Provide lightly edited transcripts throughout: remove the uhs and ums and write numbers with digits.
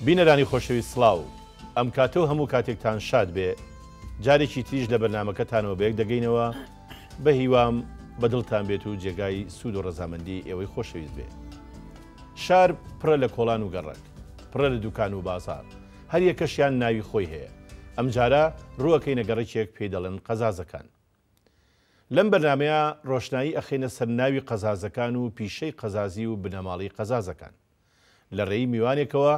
بینەرانی خۆشەویست سڵاو ئەم کاتەوە هەموو کاتێکتان شاد بێ جارێکی تریش لە بەرنامەکەتانەوە بەیەک دەگەینەوە بە هیوام بەدڵتان بێت و جێگای سوود و ڕەزامەندی ئێوەی خۆشەویست بێ. شار پڕە لە کۆڵان و گەڕک، پڕە لە دوکان و بازار، هەر یەکەشیان ناوی خۆی هەیە. ئەم جارە ڕووەکەینە گەڕێکێک پێی دەڵێن قەزازەکان. لەم بەرنامەیە ڕۆشنایی ئەخینە سەر ناوی قەزازەکان و پیشەی قەزازی و بنەماڵی قەزازەکان لە ڕێی میوانێکەوە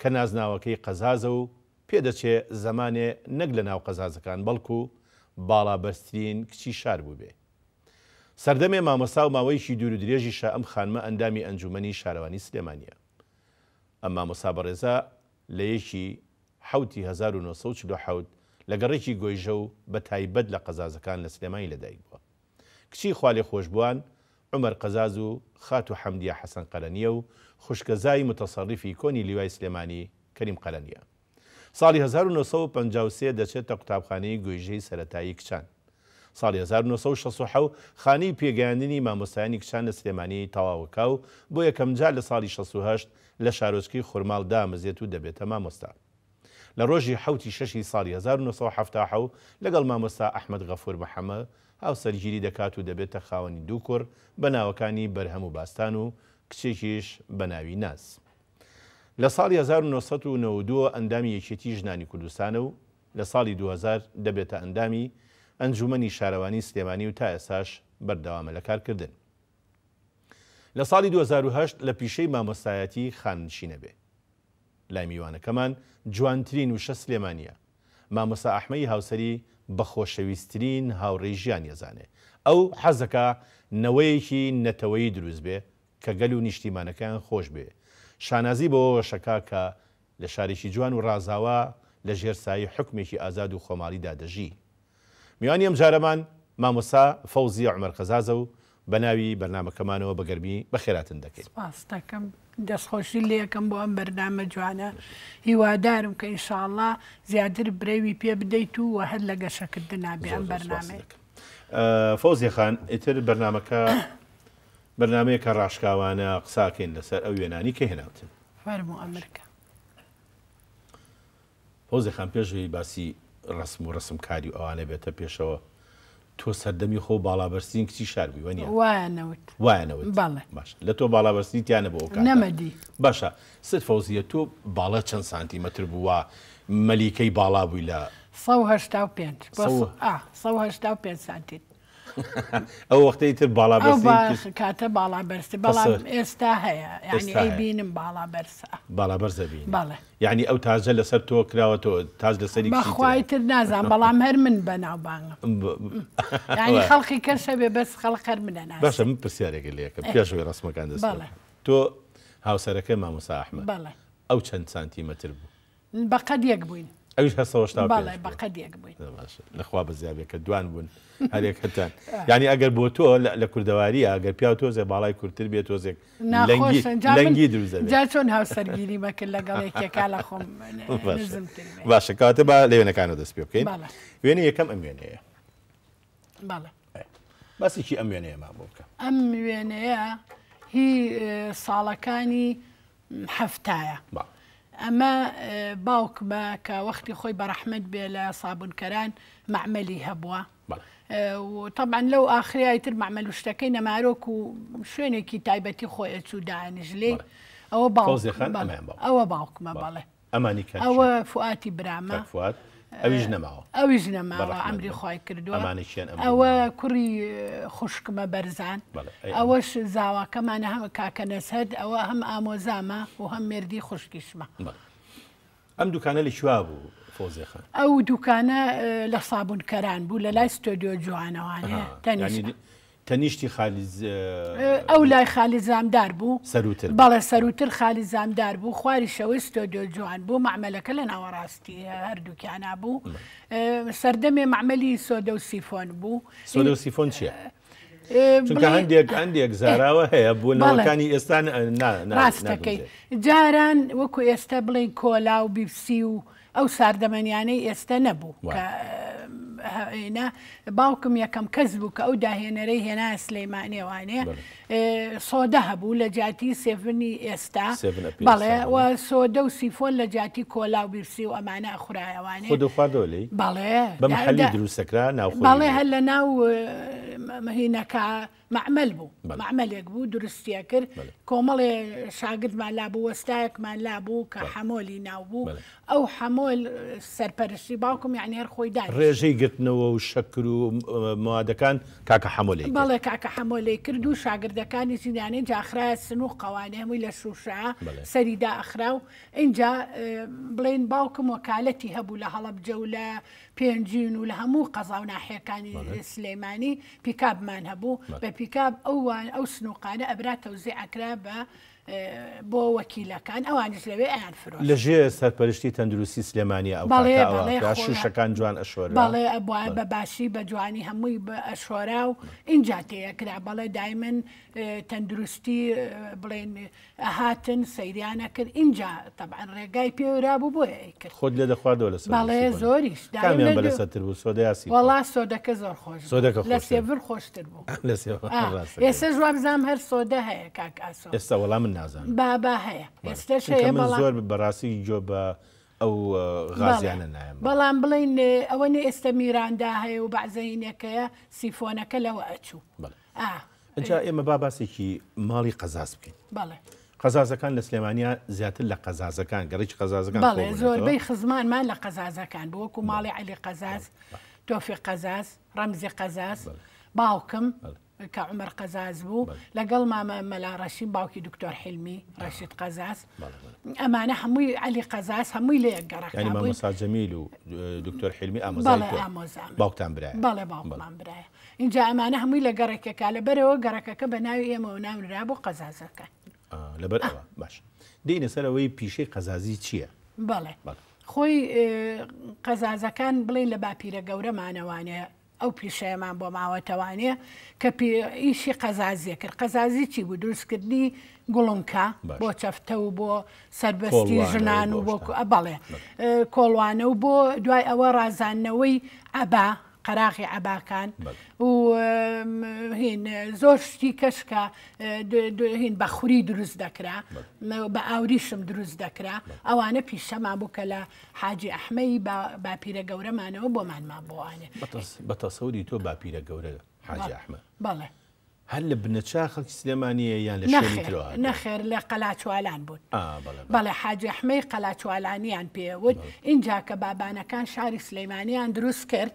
کە نازناوەکەی قەزازە و پێدەچێ زەمانێ نەک لە ناو قەزازەکان بەڵکو باڵا بەرزترین کچی شار بوو بێ. سەردەمێ مامۆستا و ماوەیەکی دوور و درێژی شە ئەم خانمە ئەندامی ئەنجومەنی شارەوانی سلێمانیە. ئەم مامۆستا بەڕێزە لە یەکی حوتی 1940 لە گەڕێکی گۆیژە و بە تایبەت لە قەزازەکان لە سلێمانی لەدایک بووە. کچی خوا خۆشبووان عومەر قەزاز و خات و حەمدیە حەسەن قەرەنیە و خوشکەزای متەسەڕیفی کۆنی لیوای سلێمانی کەریم قەرەنیە. ساڵی 1953 دەچێتە قوتابخانەی گۆیژەی سەرەتایی کچان. ساڵی 1960 خانەی پێگەیاندنی مامۆستایانی کچان لە سلێمانی تەواوەکا و بۆ یەکەم جار لە ساڵی 68 لە شارۆچکەی خورماڵ دامەزێت و دەبێتە مامۆستا. لە ڕۆژی حوتی شەشی ساڵی 1970 لەگەڵ مامۆستا ئەحمەد غەفور محەممەد هاوسەرگیری دەکات و دەبێتە خاوەنی دوو کوڕ بە ناوەکانی بەرهەم و باستان و کچێکیش بە ناوی ناز. لە ساڵی 1992 ئەندامی یەکێتی ژنانی کوردستانە و لە ساڵی 2000 دەبێتە ئەندامی ئەنجومەنی شارەوانی سلێمانی و تا ئێساش بەردەوامە لە کارکردن. لە ساڵی 2008 لە پیشەی مامۆستایەتی خاننشینە بێ. لای میوانەکەمان جوانترین وشە سلێمانیە. مامۆستا ئەحمەدی هاوسەری بە خۆشەویستترین هاوڕێی ژیان ێزانێ. ئەو حەزەکە نەوەیەکی نەتەوەیی دروست بێ کە گەل و نیشتیمانەکان خۆش بێ. شانازی بەوە شەکا کە لە شارێکی جوان و ڕازاوە لە ژێرسایی حکمێکی ئازاد و خۆماڵیدا دەژی. میوانی ئەم جارەمان مامۆستا فەوزی عومەر قەزازە و بە ناوی بەرنامەکەمانەوە بەگەرمی بەخێراتن دەکەین. سپاس دەکەم، دەستخۆشی لێ یەکەم بۆ ئەم بەرنامە جوانە. هیوادارم کە ئینشاءڵڵا زیاتر برێوی پێ بدەیت و هەر لە گەشەکردن نابێ ئەم بەرنامەیە. فەوزی خان ئیتر بەرنامەیەکە ڕاشکاوانە قساکەین لەسەر ئەو وێنانی کە هێناوتن. فەرموو ئەمریکا. فەوزی خان پێشوی باسی ڕسم و ڕسمکاری و ئەوانە بێتە پێشەوە تۆ سەردەمی خۆ باڵابەرسترین کچی شار بووی وەنیە؟ وایەنەوەت. بەڵێ. باشە لە تۆ باڵابەرستنی تیانە بۆ ئەو کاتە؟ نەمەدی. باشە ست فەوزیە تۆ باڵا چەند سانتیمەتر بووە مەلیکەی باڵا بووی لە 185 سانتیمتر. ئەو وەختەی تر باڵابەرسی کاتە باڵابەرسی بەڵام ئێستا هەیە یعنی ئەی بینم باڵابەرسە. باڵابەرزە بین. بەڵێ. یعنی ئەو تاجە لەسەر تۆ کراوەتەوە تاج لەسەری بەخوای تر نازان بەڵام هەر من بەناوبانگم. یعنی خەڵقی کەسە بێ بەس خەڵق هەر منە ناز. باشە من پرسیارێکە لێ یەکەم پێشەوەی ڕسمەکان دەست. تۆ هاوسەرەکەی مامۆستا ئەحمەد ئەو چەند سانتیمەتر بوو؟ بەقەد یەک بووین. ئەویش هەستەوەشتا بەڵێ بەقەد یەک بووین. لەخوا بەزیابێکە دوان بوون هەرێکەتان. یعنی ئەگەر بۆ تۆ لە کوردەواریە ئەگەر پیا تۆزێ باڵای کورتتر بێت تۆزێک لەنگی دروست دەبێت. جا چۆن هاوسەرگیری بەکرد لەگەڵ یەکێکا لە خۆم نزمتر بێ. باشە کاتە با لە وێنەکانەوە دەست پێ بکەین. وێنە یەکەم ئەم وێنەیە. بەڵێ. باسێکی ئەم وێنەیە ما بۆ بکەم. ئەم وێنەیە هی ساڵەکانی هەفتایە. ئەمە باوکمە کە وەختی خۆی بەڕەحمەت بێ لە سابونکەران مەعمەلی هەبووە. طبعا لەو ئاخریای تر مەعمەل و شتەکەی نەمارۆک و شوێنێکی تایبەتی خۆی ئەچوو دانیش لێ ئەوە باوکمە بەڵێ. ئەوە فوئاتی برامە. ئەویش نەماوە. ئەویش نەماوە ئەمری خۆی کردووە. ئەوە کوڕی خوشکمە بەرزان. ئەوەش زاواکەمانە هەم کاکە نەسەد ئەوە هەم ئامۆزامە و هەم مێردی خوشکیشمە. ئەم دوکانە لە شوا بوو فۆزی خان؟ ئەو دوکانە لە سابونکەران بوو لە لای ستۆدیۆ جوانەوانەیە تەنیشتی خالیز ئەو لای خالی زامدار بوو. سەروتر بەڵێ سەروتر خالی زامدار بوو خواری شەوەی ستۆدیۆ جوان بوو مەعمەلەکە لە ناوەڕاستی هەردووکیانە بوو. سەردەمێ مەعمەلی سۆدە و سیفۆن بوو. سۆدە و سیفۆن چییە؟ چونکە هەندێک زاراوە هەیە بوونەوەکانی ئێستا ڕاستەکەی جاران وەکو ئێستا بڵێن کۆلا و بیبسی و ئەو ساردەمەنیانەی ئێستا نەبوو کە هێنا باوکم یەکەم کەس بوو کە ئەو داهێنەرەی هێنا سلەیمانیەوانێ سۆدە هەبوو لە جاتی سێڤنی ئێستا بەڵێ و سۆدە و سیفۆن لە جاتی کۆلا و بیرسی و ئەمانە ئەخورایەوانێ بەڵێ بەمحەلی دروستەکرا بەڵێ هەر لە ناو هینەکە معمەل بوو معمەلێک بوو دروستیە کرد کۆمەڵێ شاگردمان لابوو وەستایەکمان لابوو کە حەمۆلی ناو بوو ئەو حەمۆل سەرپەرشتی باوکم یعنی هەر خۆی دان ڕێژەی گرتنەوە و شەکر و موادەکان کاکە حەمۆلی بەڵێ کاکە حەمۆلی کرد و شاگردەکانی زیندانێ جاخرا سن و قەوانێ هەمووی لە شوشە سەریدا ئەخرا و اینجا بڵێن باوکم وەکالەتی هەبوو لە هەڵەبجە و لە پێنجین و لە هەموو قەزا و ناحیەکانی سلەیمانی پیکابمان هەبوو بە پیکاب ئەو سنووقانە ئەبرا تەوزیع ئەکرا بە بۆ وەکیلەکان ئەوانش لەوێ ئەیان فرۆشت لەژێ سەرپەرشتی تەندروستی سلێمانی ئەو شوشەکان جوان ئەشۆرا بەڵێ ئەبووە بە باشی بە جوانی هەمووی بە ئەشۆرا و اینجا تەیەکرا بەڵێ دایمن تەندروستی بڵێن ئەهاتن سەیریانە کرد اینجا تەبعەن ڕێگای پێورا بوو بۆ ئەیکرد خۆت لێ دەخواردەوە لە بەڵێ زۆریش کامیان بەلەسەرتر بوو سۆدە یاسی وەڵا سۆدەکە زۆر خۆش لە سێڤر خۆشتر بوو ئێستا جواب بزانم هەر سۆدە هەیە کاک ئاسۆ ئێستا وەڵام من نازانم بابا هەیە ئێستاش هەیە من زۆر بەڕاستی جۆ بە ئەو غازیانە نایم بەڵام بڵین ئەوە ئێستا میراندا هەیە و بەعزەینەکەیە سیفۆنەکە لەوە ئەچوو ئەجا ئێمە باباسێکی ماڵی قەزاز بکەین بەڵێ قەزازەکان لە سلێمانیا زیاتر لە قەزازەکان گەڕێکی قەزازەکان بەڵێ زۆربەی خزمانمان لە قەزازەکان بووەکو ماڵی عەلی قەزاز تۆفی قەزاز ڕەمزی قەزاز باوکم کە عومەر قەزاز بوو لەگەڵ مامە مەلا ڕەشید باوکی دکتۆر حیلمی ڕەشید قەزاز ئەمانە هەمووی عەلی قەزاز هەمووی لە یەک گەڕەکە ینی مامۆستا جەمیل و دکتۆر حیلمی ئامۆزای باوکتان برایە بەڵێ باوکمان برایە اینجا ئەمانە هەمووی لە گەڕێکێکا لەبەرەوە گەڕەکەکە بە ناوی ئێمە ناونرا بۆ قەزازەکان لەبەر ئەوە باش دێنە سەرەوەی پیشەی قەزازی چییە؟ بەڵێ خۆی قەزازەکان بڵێن لە باپیرە گەورەمانەوانەیە ئەو پیشەیەمان بۆ ماوەتەوانێ کە ئیشی قەزازیە کرد قەزازی چی بوو دروستکردنی گوڵنکە بۆ چەفتە و بۆ سربەستی ژنان و بۆ بەڵێ کۆڵوانە و بۆ دوای ئەوە ڕازانەوەی ئەبا قەراغی عەباکان و هین زۆر شتی کەشکە هین بە خوری دروست دەکرا بە ئاوریشم دروست دەکرا ئەوانە پیشەمان بوو کە لە حاجی ئەحمەی باپیرە گەورەمانەوە بۆمانمان بۆوانێ بە تەسەوری تۆ باپیرە گەورە حاجی ئەحمە بەڵێ هەر لە بنەچا خەڵکی سلێمانیە یان لە شوێنی ترەوە نەخێر لە قەلاچوالان بوون بەڵێ حاجی ئەحمەی قەلاچوالانیان پێوت اینجا کە بابانەکان شاری سلەیمانیان دروست کرد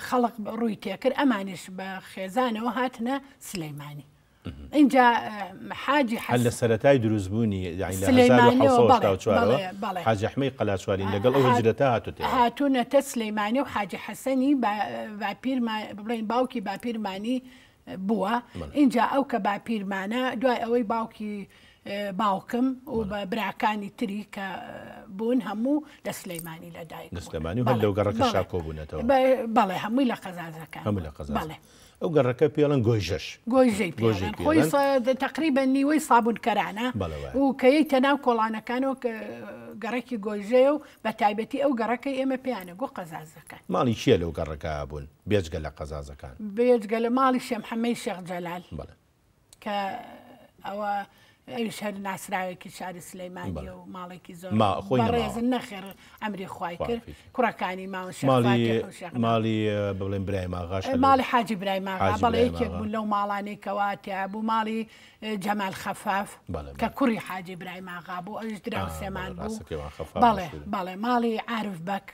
خەڵق ڕووی تێکرد ئەمانش بە خێزانەوە هاتنە سلەیمانی اینجا حاجی هەر لە سەرەتای دروستبوونی حاجی ئەحمەی قەلاچوالین لەگەڵ ئەو هجرەتە هاتوونەتە سلەیمانی و حاجی حەسەنی بڵێن باوکی باپیرمانی بووە اینجا ئەو کە باپیرمانە دوای ئەوەی باوکی باوکم و بە براکانی تری کە بوون هەموو لە سلەیمانی لەدایک سلێمانی و هەر لەو گەڕەکە شاکۆ بوونەتەوە بەڵێ هەمووی لە قەزازەکان هەموو لە قەزاز ئەو گەڕەکە پێڵەن گۆیژەش گۆیژەی پێڵەن خۆی تقریبا نیوەی سابوونکەرانە و کەیتە ناو کۆڵانەکانەوە گەڕێکی گۆیژەیە و بە تایبەتی ئەو گەڕەکەی ئێمە پێیانە گۆ قەزازەکان ماڵی چییە لەو گەڕەکە بوون بێجگە لە قەزازەکان بێجگە لە ماڵی شێم حەمەی شێخ جەلال کە ئەوە ئەویش هەر ناسراوێکی شاری سلەیمانی و ماڵێکی زۆر ڕێزن نەخێر ئەمری خوای کرد کوڕەکانی ماڵی بڵێن برای ماغاش ماڵی حاجی برای ماغا بەڵێ یەکێک بوون لەو ماڵانەی کەواتیا بوو ماڵی جەمال خەفاف کە کوڕی حاجی برای ماغا بوو ئەوش درا و سێمان بوو بەڵێ ماڵی عارف بەک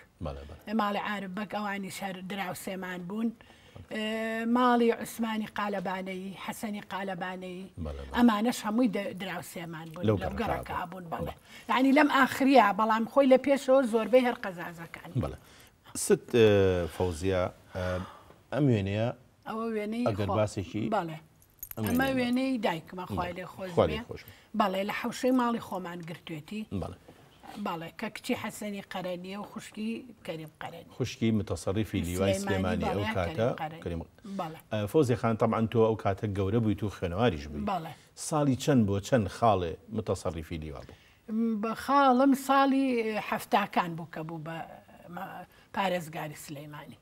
ماڵی عارف بەک ئەوانی شەر درا و سێمان بوون ماڵی عوسمانی قالەبانەی حەسەنی قالەبانەی ئەمانەش هەمووی دراوسێمان بوون لەو گەڕەکە بوون بڵێ یعنی لەم ئاخریە بەڵام خۆی لە پێشەوە زۆربەی هەر قەزازەکان ست فەوزیە ئەم وێنەیە ئەوە وێنەی ئەگەر باسێکی بەڵێ ئەمە وێنەی دایکمە خوای لێ خۆش بەڵێ لە حەوشەی ماڵی خۆمان گرتوێتی بەڵێ کە کچی حەسەنی قەرەنیە و خوشکی کەریم قەرەنی خوشکی متەسەڕیفی لیوای سلێمانی ئەو کاتە فۆزی خان تەبعەن تۆ ئەو کاتە گەورە بوویت و خوێنەواریش بووی ساڵی چەند بۆ چەند خاڵێ متەسەڕیفی لیوا بوو بە خاڵم ساڵی هەفتاکان بوو کە بوو بە پارێزگاری سلەیمانی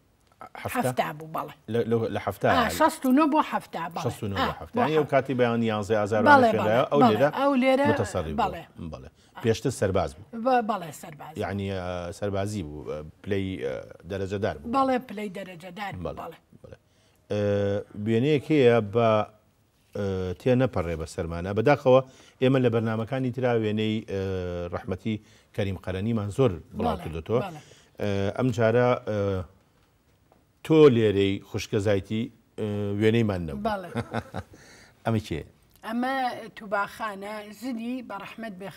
حفتا بوو بەڵێ لە هەفتە 69 بۆ هەفتە 69 هەفتە ئەو کاتی بەیان 11 ئەو لێرە متەسەڕی بڵێ پێشتر سەرباز بوو بەڵێ سەرباز یعنی سەربازی بوو پلەی دەرەجەدار بوو بەڵێ پلەی دەرەجەدار بەڵێ وێنەیەک هەیە بە تێ نەپەڕێ بە سەرمانە بەداخەوە ئێمە لە بەرنامەکانی ترا وێنەی ڕەحمەتی کەریم قەرەنیمان زۆر بڵاو کردوتەوە ئەم جارە تۆ لێرەی خوشکە زایتی وێنەیمان نەبوو ئەمە کێ؟ ئەمە تووباخانە زنی بە ڕەحمەت بێ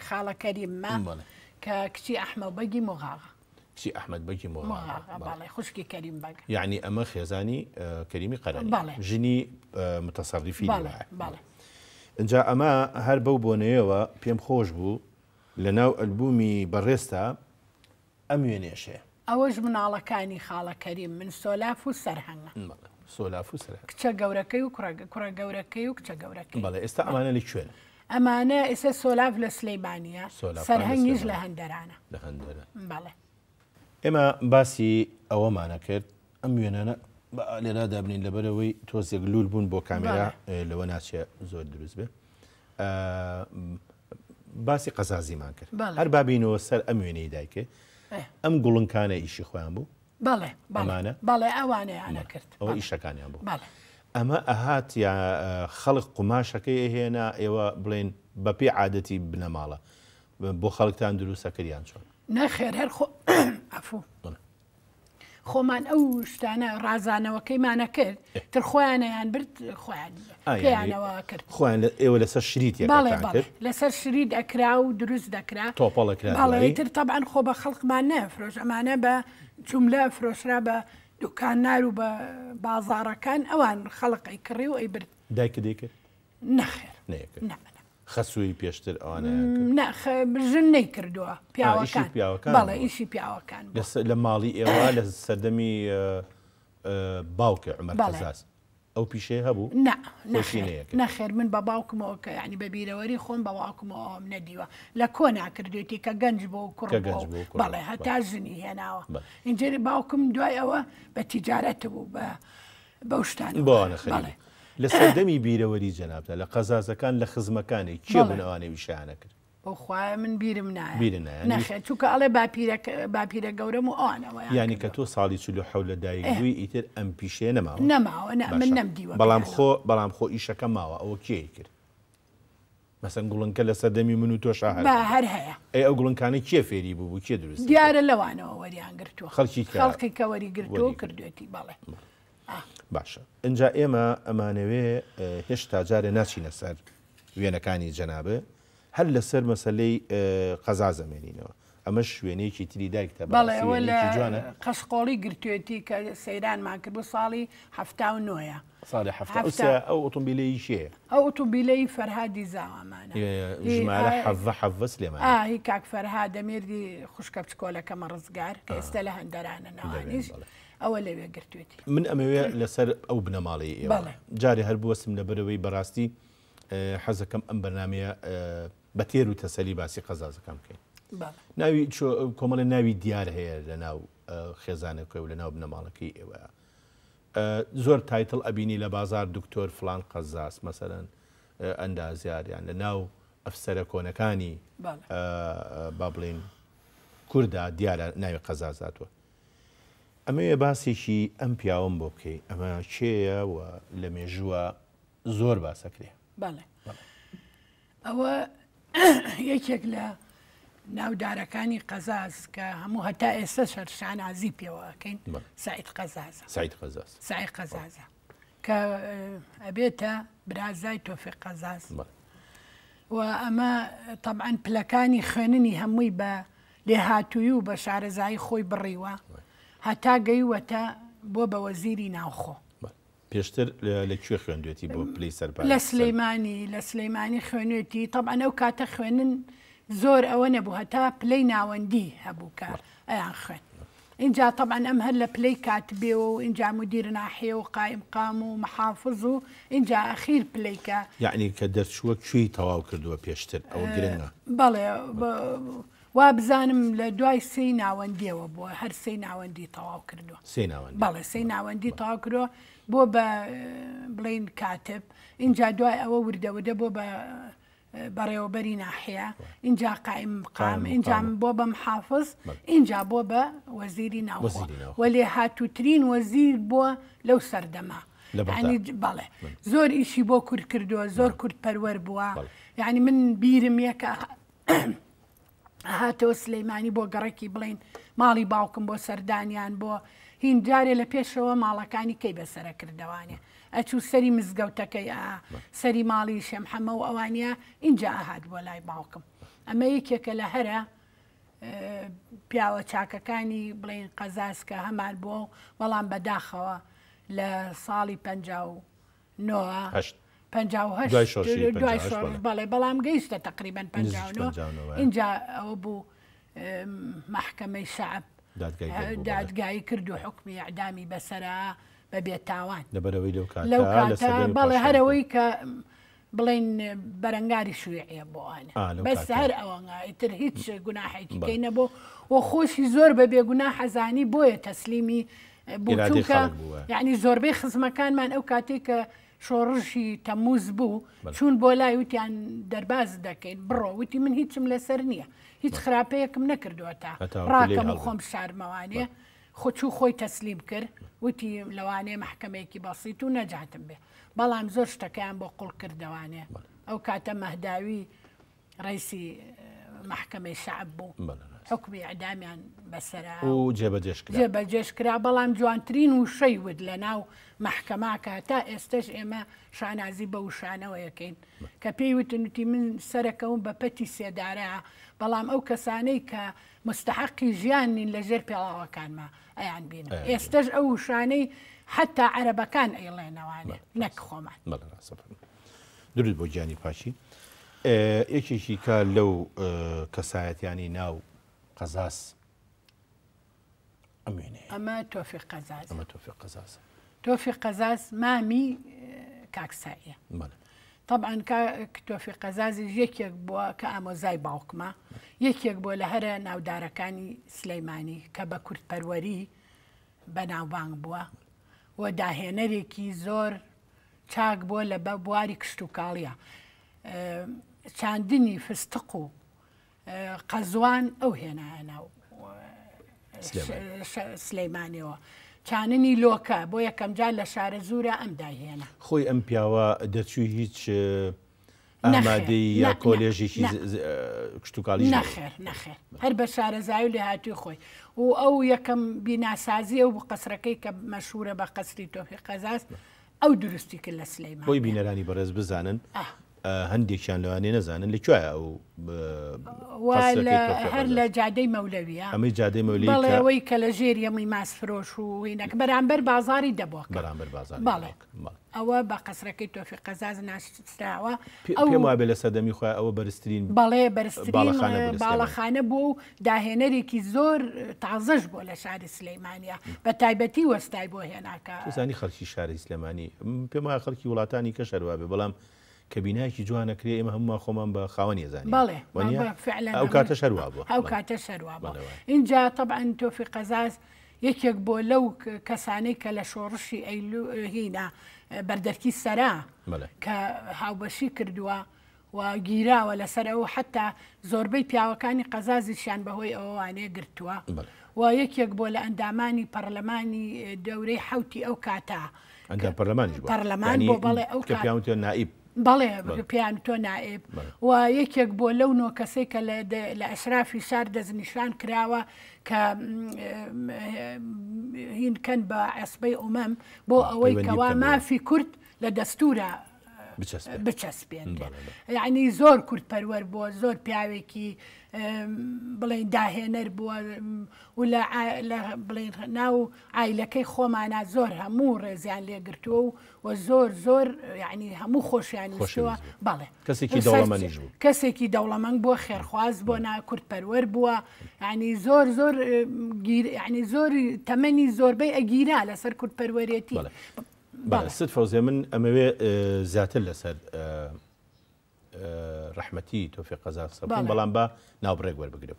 خاڵە کەریممە کە کچی ئەحمە بەگی مغاغا کچی ئەحمەد بەگی مغاغا باڵێ خوشکی کەریم بەگ یعنی ئەمە خێزانی کەریمی قەرەنی ژنی متەسەڕیفی باڵێ اینجا ئەمە هەر بەو بۆنەیەوە پێم خۆش بوو لەناو ئەلبومی بەڕێستا ئەم وێنێشەیە ئەوەش مناڵەکانی خاڵە کەریم من سۆلاف و سەرهەنگە سۆلاف و سەرهەنگ کچە گەورەکەی و کوڕە گەورەکەی و کچە گەورەکەی بەڵێ ئێستا ئەمانە لە کوێنە؟ ئەمانە ئێستا سۆلاف لە سلەیمانیە سەرهەنگیش لە هەندەرانە لە هەندەرە بەڵێ ئێمە باسی ئەوەمانە کرد ئەم وێنانە لێرا دابنین لەبەرەوەی تۆزێک لول بوون بۆ کامێرا لەوە ناچێت زۆر دروست بێ باسی قەزازیمان کرد هەر بابینەوە سەر ئەم وێنەی دایکێ ئەم گوڵنکانە ئیشی خۆیان بوو بەڵێ بەڵێ ئەوانەیانە کرد ئەوە ئیشەکانیان بوو ئەمە ئەهات یا خەڵق قوماشەکەی هێنا ئێوە بڵێن بەپێ عادەتی بنەماڵە بۆ خەڵکتان دروستە کردیان چۆن نەخێر هەر ئەفوو خۆمان ئەو شتانە ڕازانەوەکەیمانە کرد تر خۆیانەیان برد خۆیان پێیانەوە کرد خۆیان ئێوە لەسەر شریت کرد لەسەر شرید ئەکرا و دروست دەکرا تۆپەڵەکرا تر تەبعاً خۆ بە خەڵقمان نەفرۆش ئەمانە بە جوملە فرۆشرا بە دوکانار و بە بازاڕەکان ئەوان خەڵقی کڕی و ئەی برد دایکە دەیکرد نەخێر خەسووی پێشتر ئەوانە ژن نەیکردووە پیاوەکان بەڵێ ئیشی پیاوەکان لە ماڵی ئێوە لە سەردەمی باوکە عومەر قەزاز ئەو پیشەیە هەبوو نەخێر من بە باوکمەوە کە ینی بە بیرەوەری خۆم بە باوکمەوە نەدیوە لە کۆ ناکردوێتی کە گەنج بۆ و کوڕ بەڵێ هەتا ژنی هێناوە اینجێری باوکم دوای ئەوە بە تیجارەت بوو بەو شتان بەڵێ لە سەردەمی بیرەوەری جەنابتە لە قەزازەکان لە خزمەکانی کێ بنەوانەی ویشیانە کرد بۆخوایە من بیرم نایە چووکە ئەڵێ باپیرە گەورەم و ئەوانەوە ینی کە تۆ ساڵی 47 لە دایکبووی ئیتر ئەم پیشەیە نەماوە من نەمدیوە بەڵام خۆ ئیشەکە ماوە ئەوە کێی کرد مەسەن گوڵنکە لە سەردەمی من و تۆ شاهد هەر هەیە ئەو گوڵنکانی کێ فێری بوو کێ دروست دیارە لەوانەوە وەریان گرتووە خەڵکی کە وەری گرتووە کردوێتی بەڵێ باشە اینجا ئێمە ئەمانەوێ هێشتا جارێ ناچینە سەر وێنەکانی جەنابە هەر لەسەر مەسەلەی قەزاز ئەمێنینەوە ئەمەش شوێنەیەکی تری دایکتە بەڵێ جوانە قەشقۆڵی گرتوێتی کە سەیرانمان کرد بۆ ساڵی 79 ساڵی ئەو ئۆتۆمبیلەی شێ ئەو ئۆتۆمبیلەی فەرهادی زاوامانە ژمارە حەڤە سلێمان هی کاک فەرهاد دەمێردی خوشکە بچکۆلەکەمە ڕزگار کە ئێستا لە هەندەرانە ناوانیش ئەوە لەوێ گرتوێتی من ئەمەوێ لەسەر ئەو بنەماڵی ئێوە جارێ هەر بوەسم لەبەرەوەی بەڕاستی حەزەکەم ئەم بەرنامەیە بە تێر و تەسەلی باسی قەزازەکەم بکەین ناوی کۆمەڵە ناوی دیار هەیە لە ناو خێزانەکە و لە ناو بنەماڵەکەی ئێوە زۆر تایتڵ ئەبینی لە بازار دکتۆر فلان قەزاز مەسەرەن ئەندازیاریان لە ناو ئەفسەرە کۆنەکانی با بڵێن کووردا دیارە ناوی قەزازاتوە ئەمەیە باسێکی ئەم پیاوەم بۆ بکەی ئەمە کێیە و لە مێژووە زۆر باسەکرێ بەڵێ ئەوە یەکێک لە ناودارەکانی قەزاز کە هەموو هەتا ئێستا شەرشان ئازی پێوەکەین سعید قەزازە کە ئەبێتە برازای تۆفیق قەزاز و ئەمە طبعاً پلەکانی خوێننی هەمووی بە لێهاتووی و بە شارەزایی خۆی بڕیوە هەتا گەیوەتە بۆ بە وەزیری ناوخۆ پێشتر لەکوێ خوێندوێتی بۆ پلەی سەرپال لە سلەیمانی خوێنوێتی طبعاً ئەو کاتە خوێنن زۆر ئەوە نەبوو هەتا پلەی ناوەندی هەبوو کە ئەیان خوێن اینجا طبعاً ئەم هەر لە پلەی کاتبێ و اینجا مدیر ناحیە و قائم قام و محافظ و اینجا ئەخیر پلەیکە یعنی کە دەرچووە کوێی تەواو کردووە پێشتر ئەوە گرنگە بەڵێ وا بزانم لە دوای سێی ناوەندیەوە بووە هەر سێی ناوەندی تەواو کردووە بەڵێ سێی ناوەندی تەواو کردووە بۆ بە بڵین کاتب اینجا دوای ئەوە وردەوردە بۆ بە بەڕێوەبەری ناحەیە اینجا قائم مقام اینجا بۆ بە محافظ اینجا بۆ بە وەزیری ناوخۆ وەلێ هاتووترین وەزیر بووە لەو سەردەما یعنی بەڵێ زۆر ئیشی بۆ کورد کردووە زۆر کورد پەروەەر بووە یعنی من بیرم یەکە هاتەوە سلەیمانی بۆ گەڕێکی بڵین ماڵی باوکم بۆ سەردانیان بۆ هین جارێ لە پێشەوە ماڵەکانی کەی بەسەرە کردوانێ ئەچوو سەری مزگەوتەکەی سەری ماڵی شێم حەمە و ئەوانە اینجا ئاهات بۆ لای باوکم ئەمە یەکێکە لە هەرە پیاوە چاکەکانی بڵین قەزاسکە هەمان بۆ بەڵام بەداخەوە لە ساڵی 59 دوای شۆڕ بەڵێ بەڵام گەیشتە تقریبەن 59 اینجا ئەوە بوو محکەمەی شەعب دادگایی کرد و حکمی ئەعدامی بەسەرا بە بێتاوان لەو کاتە بەڵێ هەرەوەی کە بڵین بەرەنگاری شوێعە بۆوانە بەس هەر ئەوەنگا ئیتر هیچ گوناحێکی کەی نەبوو و خۆشی زۆر بە بێگونا حەزانی بۆیە تەسلیمی بووچووکە یعنی زۆربەی خزمەکانمان ئەو کاتێک کە شۆڕژی تەمووز بوو چوون بۆ لای وتیان دەرباز دەکەین بڕۆ وتی من هیچم لەسەر نییە هیچ خراپەیەکم نەکردووە تا ڕاکەم و خۆم شارمەوانێ خۆچوو خۆی تەسلیم کرد وتی لەوانەیە محکەمەیەکی بەسیط و نەجاتم بێ بەڵام زۆر شتەکەیان بۆ قوڵ کردەوانێ ئەو کاتە مەهداوی ڕیسی محکەمەی شەعب بوو حکمی ئەعدامیان بەسەرا و جێبەجێش کرا بەڵام جوانترین وشەی ود لە ناو محکەماکە تا ئێستش ئێمە شانازی بە وشانەوە یەکەین کە پێی وتنوتی من سەرەکەون بە پەتی سێدارە بەڵام ئەو کەسانەی کە مستحقی ژیان نین لە ژێر پێڵاوەکانمە ئەیان بین ئێستش ئەو وشانەی حتا عەرەبەکان ئەیڵێنەوانێ نەک خۆمان درود بۆ گیانی پاشی یەکێکی کە لەو کەسایەتیانی ناو قەزاس ئەمە تۆفیق قەزاز تۆفیق قەزاز مامی کاکساییە طبعا تۆفیق قەزازی یەکێک بووە کە ئامۆزای باوکمە یەکێک بۆ لە هەرە ناودارەکانی سلەیمانی کە بە کورتپەروەری بەناوبانگ بووە و داهێنەرێکی زۆر چاک بووە لە بە بواری کشت و کاڵیە چاندنی فستق و قەزوان ئەو هێنایە سلەیمانیەوە چاننی لۆکە بۆ یەکەم جار لە شارە زورە ئەم داهێنا خۆی ئەم پیاوە دەچووی هیچ ئامادەی یا کۆلێژێکی کشتتوکاڵی نەخێر هەر بە شارەزاوی لێ هاتووی خۆی و ئەو یەکەم بیناسازیە و قەسرەکەی کە مەشهورە بە قەسری تۆفیق قەزاز ئەو دروستی کرد لە سلەیمان بۆی بینەرانی بەڕێز بزانن هەندێکیان لەوانێ نەزانن لەکوایە ئەو هەر لە جادەی مەولەویە ئەمەی جادەی مەولەوی بەڵێەوەی کە لە ژێری ئەمەی ماسفرۆش و هینەک بەرامبەر بازاری دەبۆکە بەڵێ ئەوە بە قەسرەکەی تۆفیق قەزاز ناسراوە پێم وابێ لە سەردەمی خۆی ئەوە بەرزترین بەڵێ بەرزترین باڵەخانە بوو و داهێنەرێکی زۆر تازەش بۆ لە شاری سلەیمانیە بە تایبەتی وەستای بۆ هێناکە زانی خەڵکی شاری سلێمانی پێم وایە خەڵکی وڵاتانی کە شەروابێ بەڵام کە بینایکی جوانەکرێ ئێمە هەمومان خۆمان بە خاوەنی زانین بەڵێ ئەو کاتە شەروا بووە ئەو کاتە شەروا بووە اینجا طبعا تۆفیق قەزاز یەکێک بۆ لەو کەسانەی کە لە شۆڕشی هینا بەردەرکی سەرا کە هاوبەشی کردووە و گیراوە لەسەر ئەو حتا زۆربەی پیاوەکانی قەزازیشیان بەهۆی ئەوانێ گرتووە و یەکێک بۆ لە ئەندامانی پەرلەمانی دەورەی حوتی ئەو کاتە پەرلەمان بۆ بەڵێ ئەو پیاوتە نائیب بەڵێ پیان تۆ نائب و یەکێک بۆ لەو نۆ کەسێک کە لە ئەشرافی شار دەستنیشان کراوە کە هینکەن بە عەسبەی ئومەم بۆ ئەوەی کەوا مافی کورد لە دەستورە بچەسپێن یعنی زۆر کورتپەروەر بووە زۆر پیاوێکی بڵێن داهێنەر بووە و بڵێن ناو عیلەکەی خۆمانە زۆر هەموو ڕێزیان لێگرتووە و زۆر زۆر یعنی هەموو خۆشیان ویستووە بەڵێ کەسێکی دەوڵەمەنگ بووە خێرخواز بۆ کورتپەروەر بووە یعنی زۆر زۆر یعنی زۆری تەمەنی زۆربەی ئەگیرا لەسەر کورتپەروەرێتی ست فەوزێ من ئەمەوێ زیاتر لەسەر ڕەحمەتی تۆفیق قەزاز بڵام بە ناوبڕێک وەربگرم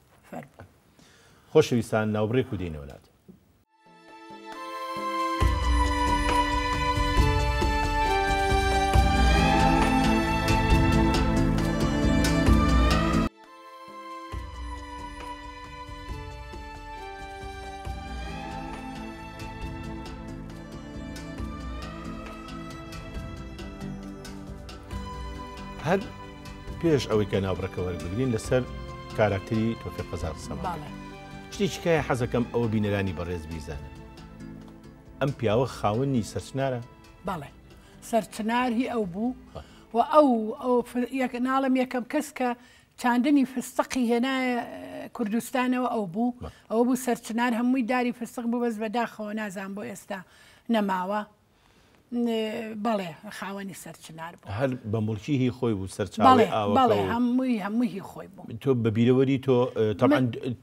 خۆشەویستان ناوبڕێک و دێنە وڵات. هەر پێش ئەوەی کە ناوبڕەکە وەربگرین لەسەر کاراکتەری تۆفیق قەزا قسەمان. شتێکی کایە حەزەکەم ئەوە بینەرانی بەڕێز بیزانن. ئەم پیاوە خاوەنی سەرچنارە؟ بەڵێ سەرچنار هی ئەو بوو و ئەو ناڵم یەکەم کەس کە چاندنی فستقی هێنایە کوردستانەوە ئەو بوو ئەوە بوو سەرچنار هەمووی داری فستق بوو بەس بەداخەوە نازان بۆ ئێستا نەماوە. بەڵێ خاوەنی سەرچنار بوو هەر بە مڵکی هی خۆی بوو سەرچاوی بەڵێ هەمووی هی خۆی بوو. تۆ بە بیرەوەری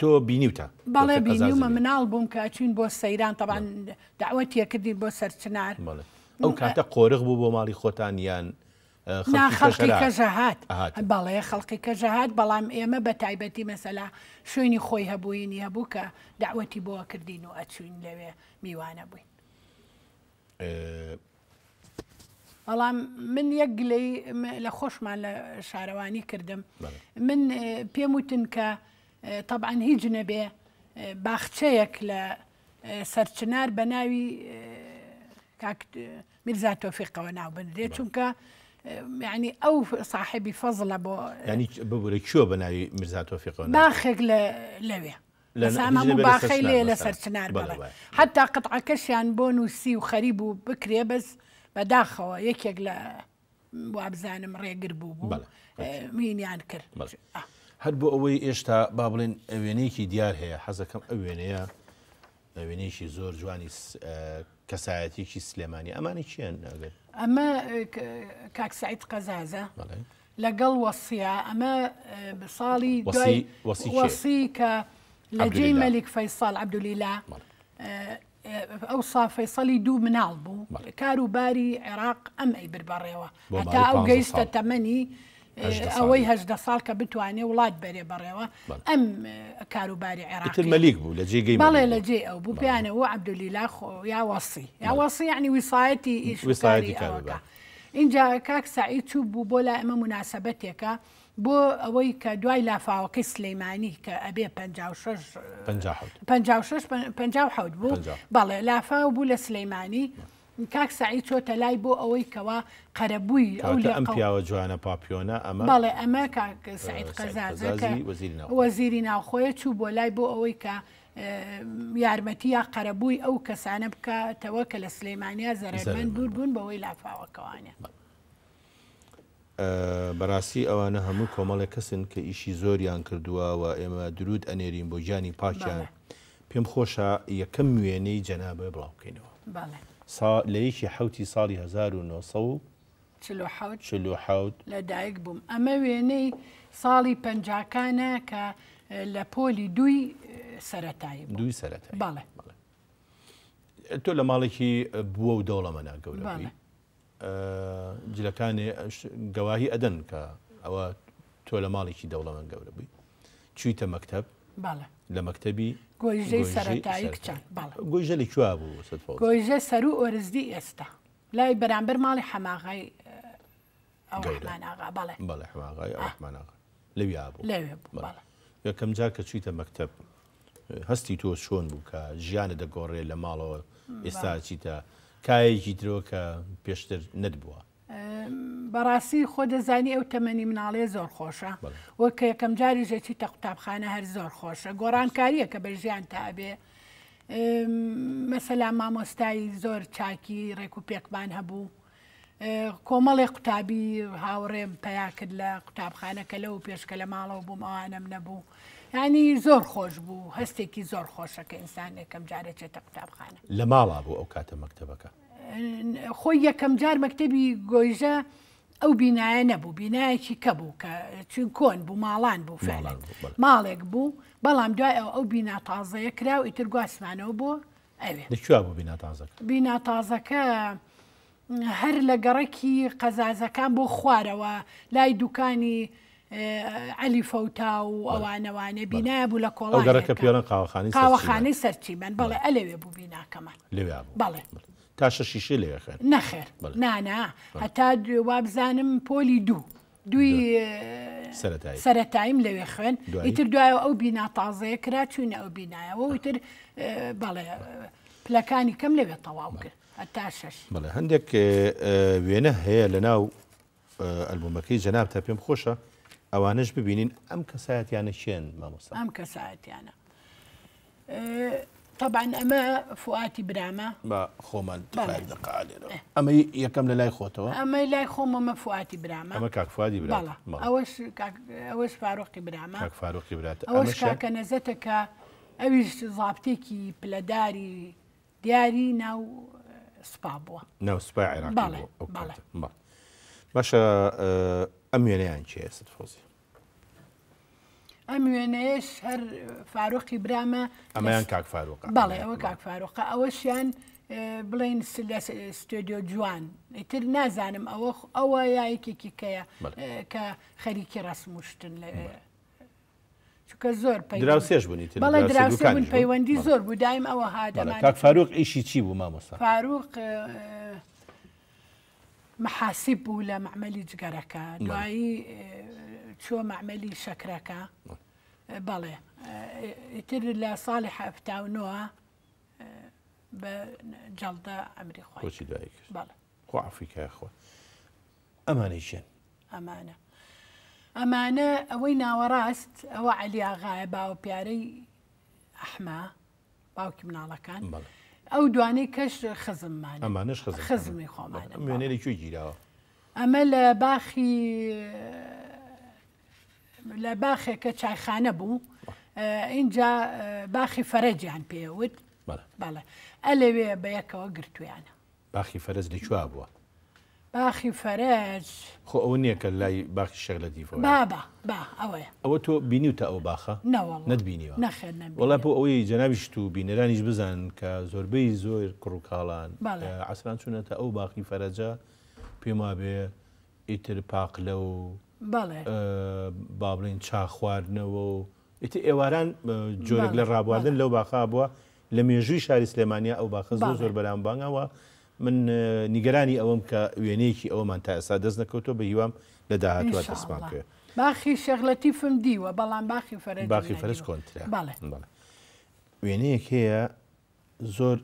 تۆ بینیوتە؟ بەڵێ بینیومە مناڵ بووم کە ئەچوین بۆ سەیران تەبان داوەتیە کردین بۆ سەرچنار. ئەو کاتە قۆرغ بوو بۆ ماڵی خۆتان یان خەڵقی کەژەهات؟ بەڵێ خەڵقی کەژەهات، بەڵام ئێمە بە تایبەتی مەسەلا شوێنی خۆی هەبووینی هەبوو کە داوەتی بۆ کردین و ئەچوین لەوێ میوانە بووین. بەڵام من یەک گلەی لە خۆشمان لە شارەوانی کردم. من پێم وتن کە طبعاً هیچ نەبێ باخچەیەک لە سەرچنار بە ناوی میرزا تۆفیقەوە ناو بنرێت، چونکە یعنی ئەو صاحبی فەزڵە بۆ ینی ببوورە کوێ بە ناوی میرزا تۆفیقەوە باخێک لەوێ سامە باخەی لێ لە سەرچنار بڵێ حتا قەتعەکەشیان بۆ نووسی و خەریب و بکرێ بەس بەداخەوە یەکێک لە وابزانم ڕێگر بوو مینیان کرد. هەر بۆ ئەوەی ئێشتا با بڵێن ئەوێنەیەکی دیار هەیە حەزەکەم ئەوێنەیە ئەوێنەیەکی زۆر جوانی کەسایەتێکی سلێمانی ئەمانی چیان ئەگەر؟ ئەمە کاک سەعید قەزازە لەگەڵ وەسیە ئەمە ساڵی وەسی کە لە جێی مەلیک فەیساڵ عەبدولیلا ئەو فەیسەڵی دوو مناڵ بوو کاروباری عێراق ئەم ئەیبر بەڕێوە هەتا ئەو گەیشتە تەمەنی ئەوەی 18 ساڵ کە بتوانێ وڵات بەرێ بەڕێوە ئەم کاروباری عێراقی مەلیک بوو لە جێگەی بەڵێ لە جێ ئەو بوو پێیانەوە عەبدولیلا یا وەسی یعنی ویسایەتی ئیشکاری ئەوەکە. اینجا کاک سەعید چوو بوو بۆ لای ئەمە مناسەبەتێکە بۆ ئەوەی کە دوای لافاوەکەی سلەیمانی کە ئەبێ 56 بوو بەڵێ لافاو بوو لە سلەیمانی کاک سەعید چۆتە لای بۆ ئەوەی کەوا قەرەبووی ئەم پیاوە جوانە پاپیۆنە ئەمە بەڵێ ئەمە کاک سەعید قەزازە وەزیری ناوخۆیە چوو بۆ لای بۆ ئەوەی کە یارمەتی یا قەرەبووی ئەو کەسانە بکاتەوە کە لە سلەیمانیا زەرمەند دوور بوون بەوەی لافاوەکەوانە. بەڕاستی ئەوانە هەموو کۆمەڵێک کەسن کە ئیشی زۆریان کردووە و ئێمە درود ئەنێرین بۆ گیانی پاکیان. پێم خۆشە یەکەم وێنەی جەنابە بڵاو بکەینەوە لە یەکی حوتی ساڵی 1940 لەدایک بووم. ئەمە وێنەی ساڵی پەنجاکانە کە لە پۆلی دووی سەرەتایی بەڵێ تۆ لە ماڵێکی بووە و دەوڵەمەنا گەورەبی جلەکانی گەواهی ئەدەن کە ئەوە تۆ لە ماڵێکی دەوڵەمەند گەورە بووی چوویتە مەکتەب لە مەکتەبی گۆیژەی سەرەتایی کچان گۆیژە لە کوێ بوو؟ گۆیژە سەر و ئۆرزدی ئێستا لای بەرامبەر ماڵی حەماغای ڕەحمان ئاغا بەڵێ حەماغای ڕەحمان ئاغا لەوێ بوو بەڵێ یەکەم جار کە چوویتە مەکتەب هەستی تۆ چۆن بوو کە ژیانە دەگۆڕێ لە ماڵەوە ئێستا چیتە کایەکی درۆ کە پێشتر نەتبووە؟ بەڕاستی خۆ دەزانی ئەو تەمەنی مناڵێ زۆر خۆشە وە کە یەکەم جاری ژێکی تە قوتابخانە هەر زۆر خۆشە گۆڕانکاریە کە بە ژیان تابێ مەسەلا مامۆستایی زۆر چاکی ڕێک و پێکمان هەبوو کۆمەڵی قوتابی هاوڕێم پیا کرد لە قوتابخانەکە لەو پێشکە لە ماڵەوە بووم ئەوانم نەبوو ینی زۆر خۆش بوو هەستێکی زۆر خۆشە کە ئینسان یەکەم جارە چێتە قوتابخانە. لە ماڵا بوو ئەو کاتە مەکتەبەکە خۆی یەکەم جار مەکتەبی گۆیژە ئەو بینایە نەبوو بینایەکی کە بوو کە چون کۆن بوو ماڵان بوو ماڵێک بوو بەڵام دوای ئەو بینا تازەیە کرا و ئیتر گواسمانەوە بۆ ئەوێ. لەکوێ بوو بینا تازەکە؟ بینا تازەکە هەر لە گەڕێکی قەزازەکان بۆ خوارەوە لای دوکانی علی فەوتا و ئەوانەوانە بینایە بوو لە کۆڵگەڕەکە پێڵەن قاوەخانەی سەرچیمان بەڵێ ئەلەوێ بوو بیناکەمان لەوێ بەڵێ تا شیشە لەوێ خوێن نەخێر نانا هەتا وابزانم پۆلی دوی سەرەتاییم لەوێ خوێن ئیتر دوایە ئەو بینا تازەیە کرا چوونە ئەو بینایەوە ئیتر بەڵێ پلەکانی کەم لەوێ تەواو کرد هەتا شەش بەڵێ هەندێک وێنە هەیە لەناو ئەلبومەکەی جەناب تا پێم خۆشە ئەوانش ببینین ئەم کەسایەتیانە چێن مامۆستا ئەم کەسایەتیانە طبعا ئەمە فوئاتی برامە بە خۆمان دقالێنەوە ئەمە یەکەم لە لای خۆتەوە ئەمە لای خۆمەمە فوئاتی برامە ئەمە کاک فوادی برامە ئەوەش فاروقی برامە کاک فاروقی براتە ئەوەش کاکە نەزەتە کە ئەویش زابطێکی پلەداری دیاری ناو سوپا بووە ناو سوپای عێراقی بووە باشە ئەم وێنەیان چیە ستفۆزی ئەم وێنەیەش هەر فاروقی برامە ئەمەیان کاک فاروقە بەڵێ ئەوە کاک فاروقە ئەوەشیان بڵێن لە ستۆدیۆ جوان ئیتر نازانم ئەوە یایەکێکی کەیە کە خەریکی ڕسموشتن لەوێ چونکە زۆر دراوسێش بوونی بەڵێ دراوسێ بوون پەیوەندی زۆر بوو دایم ئەوە هادەمان کاک فاروق ئیشی چی بوو مامۆستا فاروق محاسب بوو لە معمەلی جگەرەکە دوایی چۆ معمەلی شەکرەکە بەڵێ ئیتر لە ساڵی 79 بە جەڵدە ئەمری خۆی دوایی کرد بەڵێ خۆ عەفوی خۆ ئەمانەی چێن ئەمانە ئەوەی ناوەڕاست ئەوە عەلی ئاغایە باوە پیارەی ئەحما باوکی مناڵەکان ئەو دوانەی کەش خزممان ئەمانش خزمی خۆمانە وێنەی کوێ گیراوە ئەمە لە باخێکە چایخانە بوو اینجا باخی فەرەجیان پێوت بەڵێ ئەلەوێ بە یەکەوە گرتویانە باخی فەرەج لەکوێ بووە باخی فەرەج خۆ ئەوە نییە کە لای باخی شەغ لە دیفەوە با ئەوەیە ئەوە تۆ بینیوتە ئەو باخە نەتبینیوە نەخێر وەڵا بۆ ئەوەی جەنابیشت و بینەرانیش بزانن کە زۆربەی زۆر کوڕووکاڵان عەسران چوونەتە ئەو باخی فەرەجە پێم وابێ ئیتر پاقلە و با بڵێن چا خواردنەوە و ئیتر ئێواران جۆرێک لە ڕابواردن لەو باخا بووە لە مێژووی شاری سلێمانیا ئەو باخە زۆر بەرام بانگەوە من نیگەرانی ئەوەم کە وێنەیەکی ئەوەمان تا ئێستا دەست نەکەوتۆ بە هیوام لە داهاتوە دەستمان کرد باخی شەغلەتیفم دیوە بەڵام باخی فەرەج کۆنترا وێنەیەک هەیە زۆر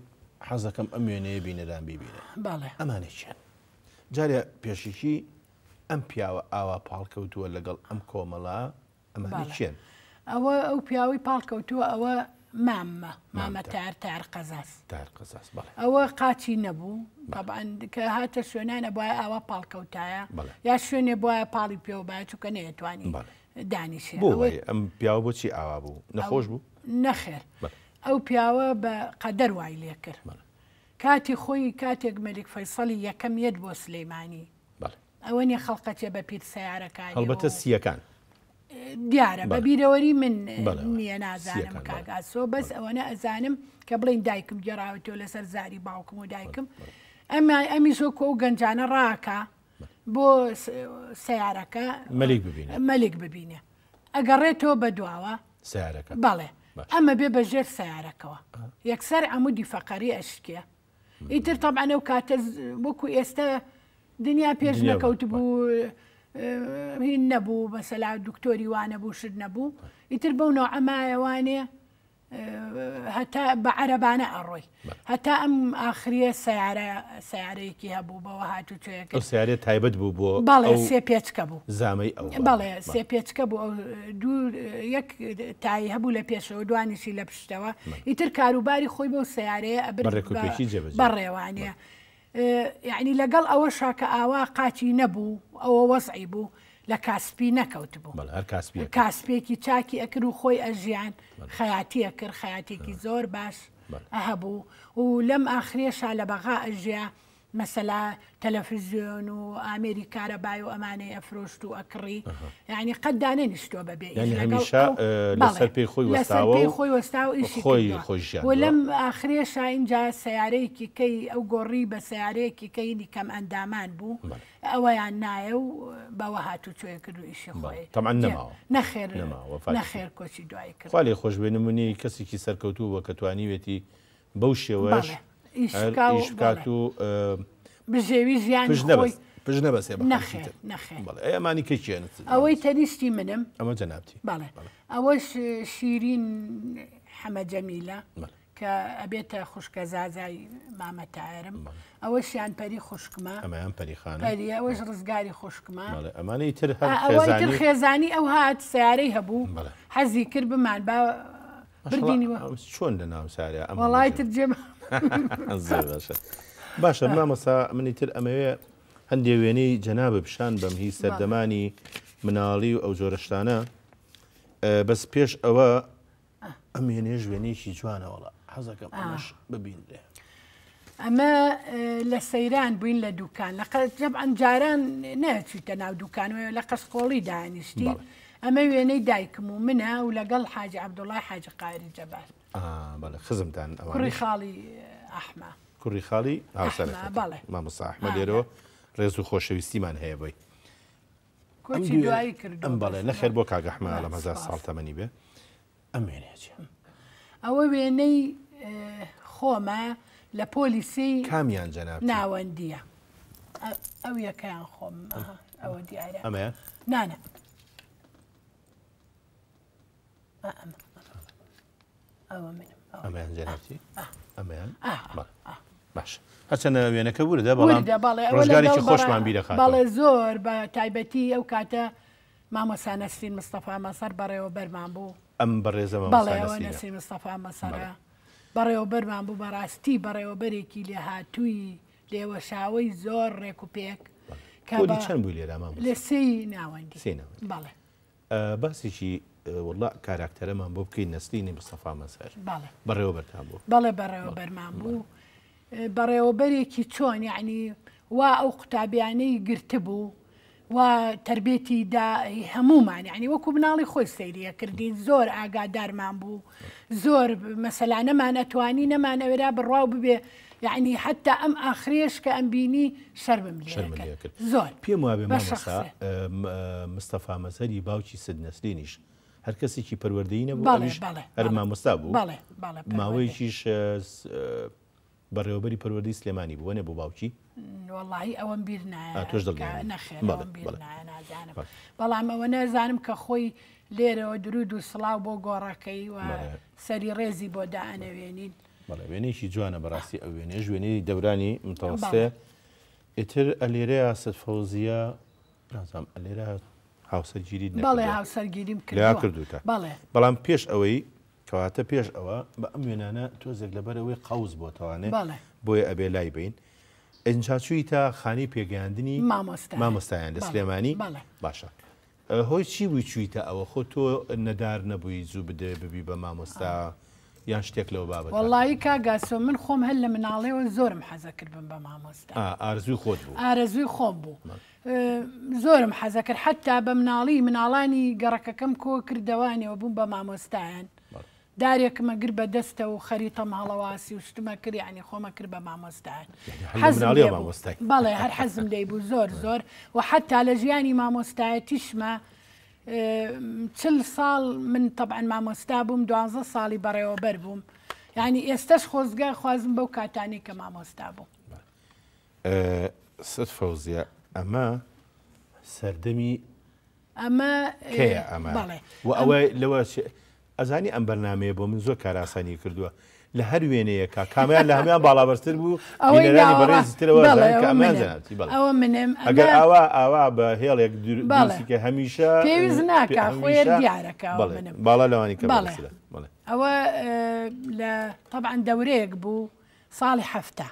حەز دەکەم ئەم وێنەیە بینەران بیبینە ئەمانە چیان جارێ پێشیکی ئەم پیاوە ئاوا پاڵکەوتووە لەگەڵ ئەم کۆمەڵە ئەمانە چێن ئەو پیاوی پاڵکەوتووە ئەوە مامە تار قەزاس ئەوە قاچی نەبوو طبعاً کە هاتە شوێنانە بۆیە ئاوا پاڵکەوتایە یا شوێنێ بۆیە پاڵی پێوە باە چووکە نەیەتوانی دانیشێ ئەم پیاوە بۆچی ئاوا بوو نەخۆش بوو نەخێر ئەو پیاوە بە قەدەر وای لێ کرد کاتی خۆی کاتێک مەلیک فەیسەڵی یەکەم یەد بۆ سلەیمانی ئەوە نیە خەڵقەتێ بە پیر سەیارەکانی هەڵبەتە سیەکان دیارە بە بیرەوەری من نییە نازانم کاگاسۆ بەس ئەوەنە ئەزانم کە بڵین دایکم گێڕاوەتەوە لەسەر زاری باوکم و دایکم ئەمی زۆکۆ و گەنجانە ڕاکە بۆ سیارەکە مەلیک ببینێ ئەگەڕێتەوە بە دواوە سیارەکە بەڵێ ئەمە بێ بەژێر سیارەکەەوە یەکسەر ئەمودی فەقەری ئەشکێ ئیتر طبعاً ئەو کاتە وەکو ئێستا دنیا پێش نەکەوت بوو هین نەبوو مەسەلا دکتۆری وانە بوو شت نەبوو ئیتر بەو نەوع ئەمایەوانێ هەتا بە عەرەبانە ئەڕۆی هەتا ئەم ئاخریە سیارەیەکی هەبوو بەوە هاتوچەیەکە سیارە تایبەت بوو بۆ بەڵێ سێ پێچکە بوو زامەی ئەو بەڵێ سێ پێچکە بوو ئەو دوو یەک تایی هەبوو لە پێشەوە دوانیشی لە پشتەوە ئیتر کاروباری خۆی بەو سیارەیە بەڕێوانەیە یعنی لەگەڵ ئەوە شاکە ئاوا قاچی نەبوو ئەوە وەزعی بوو لە کاسپی نەکەوت بوو کاسپێکی چاکی ئەکرد و خۆی ئەژیان خەیاتیە کرد خەیاتێکی زۆر باش هەبوو و لەم ئاخرێشا لە بەغا ئەژیا مثلا تلفزيون وامريكا رباي وامانه افروشت واكري يعني قد انا نشتو ببيع يعني هميشه لسر بي خوي وستاو لسر بي خوي وستاو خوي ولم اخري شاين جا سياريكي كي او قريبه سياريكي كي كم اندامان بو او يعني نايو بوهاتو شوي كدو شي خوي طبعا نخير كوشي دعاي كر خالي خوش بينمني كسي كي سركوتو وكتوانيوتي بوشي واش إشكاتو بجيويز يعني خوي بجنة بس يا بخير نخير بله أي ماني كيشين أوي تنيستي منم أما جنابتي بله أوش شيرين حما جميلة كأبيت خشك زازاي ماما تعارم أوش يعني بري خشكما أما يعني بري خانة بري أوش رزقاري خشكما بله أماني ترها أوي ترخيزاني أو هات سياري هبو حزي كرب مع البا برديني شلون لنا ساري والله ترجم باشا ما مسا مني تر أموية هەندێ وێنەی جەنابە پیشان بەم هی سەردەمانی مناڵی و ئەو جۆرەشتانە بەس پێش ئەوە ئەم وێنەیەش وێنەیەکی جوانە وەڵا حەزەکەم ئەمەش ببین لێ ئەمە لە سەیران بووین لە دوکان طبعاً جاران نەچوویتە ناو دوکانەوە لە قەسقۆڵی دانیشتی ئەمە وێنەی دایکم و منە و لەگەڵ حاجی عەبدوڵای حاجی قاری جەبار بەڵێ خزمتان کوڕی خاڵی ئەحمە کوڕی خاڵی هاوسەرەکەت مامۆستا ئەحمە لێرەوە ڕێز و خۆشەویستیمان هەیە بۆی کۆچی دوایی کردو ئەم بەڵێ نەخێر بۆ کاک ئەحمە لەم 1000 ساڵ تەمەنی بێ ئەم وێنەیە ئەوە وێنەی خۆمە لە پۆلیسی کامیان جەناب ناوەندیە ئەو یەکەیان خۆم ئەوە دیارە ئەمەیە نانە ئەوە منم ئەمەیان جەنابتی ئەمەیان باش هەرچەنە وێنەکە وردە بەڵام ڕۆژگارێکی خۆشمان بیرەخات بەڵێ زۆر بە تایبەتی ئەو کاتە مامۆستا نەسرین مستەفا مەسەر بەڕێوە بەرمان بوو ئەم بەڕێزەمە بەڵێەوە نەسرین مستەفا مەسەرە بەڕێوە بەرمان بوو بەڕاستی بەڕێوەبەرێکی لێ هاتووی لێوەشاوی زۆر ڕێک و پێک چەند بووی لێرە مام لە سێی ناوەندی بەڵێ باسێکی وڵا کاراکتەرەمان بۆ بکەین نەسرینی مستەفا مەسەر بەڕێوەبەرتان بوو بەڵێ بەڕێوەبەرمان بوو بەڕێوەبەرێکی چۆن یعنی وا ئەو قوتابیانەی گرتبوو و تربێتی دا هەمومان یعنی وەکو بناڵی خۆی سەیریە کردین زۆر ئاگادارمان بوو زۆر مەسەلا نەمان ئەتوانی نەمانەوێرا بڕواو ببێ یعنی حتا ئەم ئاخرێش کە ئەم بینی شەرمم لێ کرد زۆر پێم وابێ مامۆستا مستەفا مەسەری باوکی سید نەسرینیش هەر کەسێکی پەروەردەیی نەبوو هەر مامۆستا بوو ماوەیەکیش بەڕێوەبەری پەروەردەی سلێمانی بوو نێ بۆ باوکی وەڵاهی ئەوەم بیر نایە تۆش نەخێر نازانم بەڵام ئەوە نازانم کە خۆی لێرەوە درود و سڵاو بۆ گۆڕەکەی و سەری ڕێزی بۆ دائەنەوێنین بەڵێ وێنەیەکی جوانە بەڕاستی ئەو وێنەیەش وێنەی دەورانی متەوەستێ ئیتر ئەلێرەیە سەد فەوزیە نازانم ئەلێرە هاوسەرگیری بەڵێ هاوسەرگیریم کردوتە بەڵام پێش ئەوەی کەواتە پێش ئەوە بە ئەم وێنانە تۆزێک لەبەرەوەی قەوز بۆتەوانێ بۆیە ئەبێ لای بین ئەنجاچووی تا خانی پێگەیاندنی مامۆستایان لە سلێمانی باشە هۆی چی بووی چوویتە ئەوە خۆ تۆ نەدار نەبووی زوو بدێ ببی بە مامۆستا یان شتێک لەوە بابەت وەڵی کاگاسۆ من خۆم هەر لە مناڵەوە زۆرم حەزە کرد بم بە مامۆستا ئارزووی خۆت بوو ئارزووی خۆم بوو زۆرم حەزە کرد حتا بە مناڵانی گەڕەکەکەم کۆ کردەوانەوە بووم بە مامۆستایان دارێکمە گر بە دەستە و خەریتەم هەڵەواسی و شتمە کرد ینی خۆمە کرد بە مامۆستایان بەڵێ هەر حەزم لێ بوو زۆر و حتا لە ژیانی مامۆستایەتیشمە 40 ساڵ من طبعا مامۆستا بووم 12 ساڵی بەڕێوەبەر بووم ینی ئێستش خۆزگای خوازم بەو کاتانی کە مامۆستا بووم سەد فەوزیە ئەمە سەردەمی ئەمە بەڵێ و ئەوە لەوە ئەزانی ئەم بەرنامەیە بۆ من زۆر کاراسانی کردووە لە هەر وێنەیەکە کامیان لە هەمیان باڵابەرتر بوو بینەرانی بەڕێزترەوە ئەوە منم ئەگەر ئاوا بە هێڵێک دووسیکە هەمیشە پێویست ناکە خۆی دیارەکە باڵا لەوانی کە ئەوە لە طبعا دەورەیەک بوو ساڵی هەفتە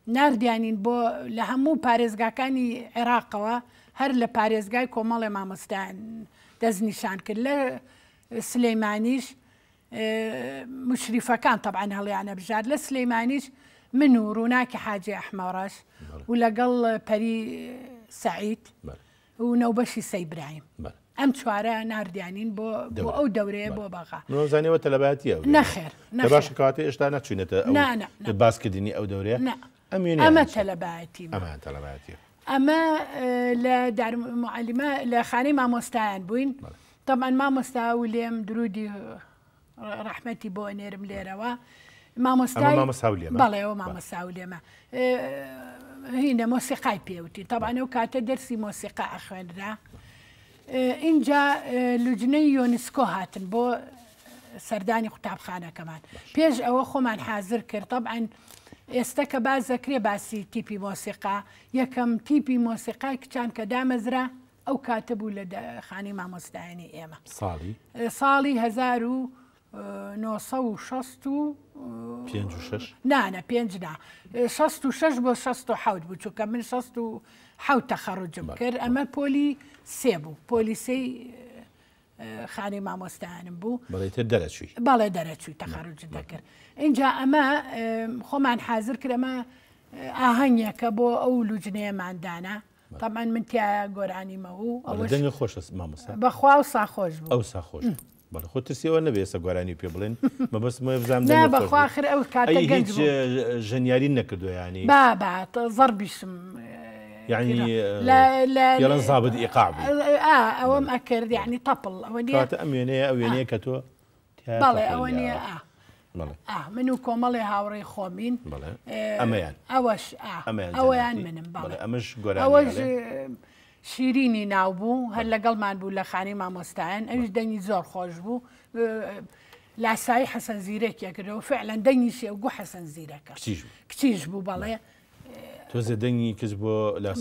نردیانین بۆ لە هەموو پارێزگاکانی عێراقەوە هەر لە پارێزگای کۆمەڵی مامۆستایان دەستنیشان کرد لە سلەیمانیش مشریفەکان طبعا هەڵیانە بژار لە سلەیمانیش من و ڕووناکی حاجی ئەحمەڕەش و لەگەڵ پەری سەعید و نەوبەشی سەیبراهیم ئەم چوارە ناردیانین بۆ ئەو دەورەیە بۆ بەغا نۆزانیەوە تەلەبەتیە نەخێر باش کاتێ ئێشتا نەچوینێتە باسکردنی ئەو دەورەیە ئەمە تەلەبەتی ئەمە لە دارمعلیمە لە خانەی مامۆستایان بووین طبعا مامۆستا و لێم درودی ڕەحمەتی بۆ ئەنێرم لێرەوە بەڵێەوە مامۆستا و لێمە هینە مۆسیقای پێوتی طبعا ئەو کاتە دەرسی مۆسیقا ئەخوێنرا اینجا لوجنەی یۆنسکۆ هاتن بۆ سەردانی قوتابخانەکەمان پێش ئەوە خۆمان حازر کرد طبعا ئێستا کە باز دەکرێ باسی تیپی مۆسیقا یەکەم تیپی مۆسیقای کچان کە دامەزرا ئەو کاتە بوو لە خانی مامۆستایانی ئێمە ساڵی 1960 نانە پێنج 66 بۆ 67 بوو چونکە من 67 تەخەڕوجم کرد ئەمە پۆلی سێ بوو پۆلی سێی خانی مامۆستایانم بوو بەڵێ دەرەچووی تەخەڕوج دەکرد اینجا ئەمە خۆمان حازر کرد ئەمە ئاهەنگێکە بۆ ئەو لوجنەیەماندانە طبعا من تایە گۆرانیمە و دەنگە خۆش مامۆستا بەخوا و ساخۆش بوو ئەو ساخۆش بەڵێ خۆ ترسیەوە نەبێسە گۆرانی پێ بڵێن مەبەستمە بزانام بەخواخر ئەو کاتە هیچ ژەنیاری نەکردو ینی زەربیشم يعني يلا ضابط ايقاع اوام اكرد يعني طبل اونيه امينيه او ينيه كتو بالي اونيه منو كومالي هاوري خومين امان اوش اوان منم بالي امش قراني اوش شیرینی ناو بوو هەر لەگەڵمان بوو لە خانەی مامۆستایان ئەوش دەنگی زۆر خۆش بوو لاسایی حەسەن زیرەکێکەوە فعلا دەنگیشی ئەو گو حەسەن زیرەکە کچیش بوو بەڵێ تۆزە دەنگی کەس بۆ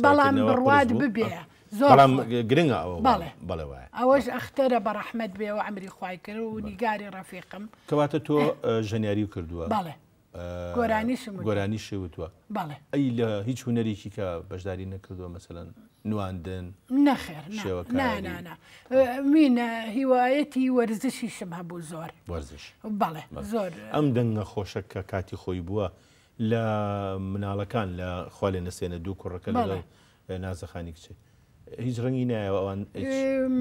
بەڵام بڕواد ببێ زۆر گرنگە ئەوە بەڵێ ئەوەش ئەختەرە بە ڕەحمەت بێ و ئەمری خوای کرد و نیگاری ڕەفیقم کەواتە تۆ ژەنیاری کردووە بەڵێ گۆرانیشی وتووە بەڵێ ئەی لە هیچ هوەرێکی کە بەشداری نەکردووە مەسەلەن نواندن نەخێر مینە هیوایەتی وەرزشیشم هەبوو زۆر وەرزش بەڵێ زۆر ئەم دەنگە خۆشە کە کاتی خۆی بووە لە مناڵەکان لە خوا لێ نەسێنە دوو کوڕەکە لەگەڵ نازەخانی کچێ هیچ ڕەنگی نایە ئەوان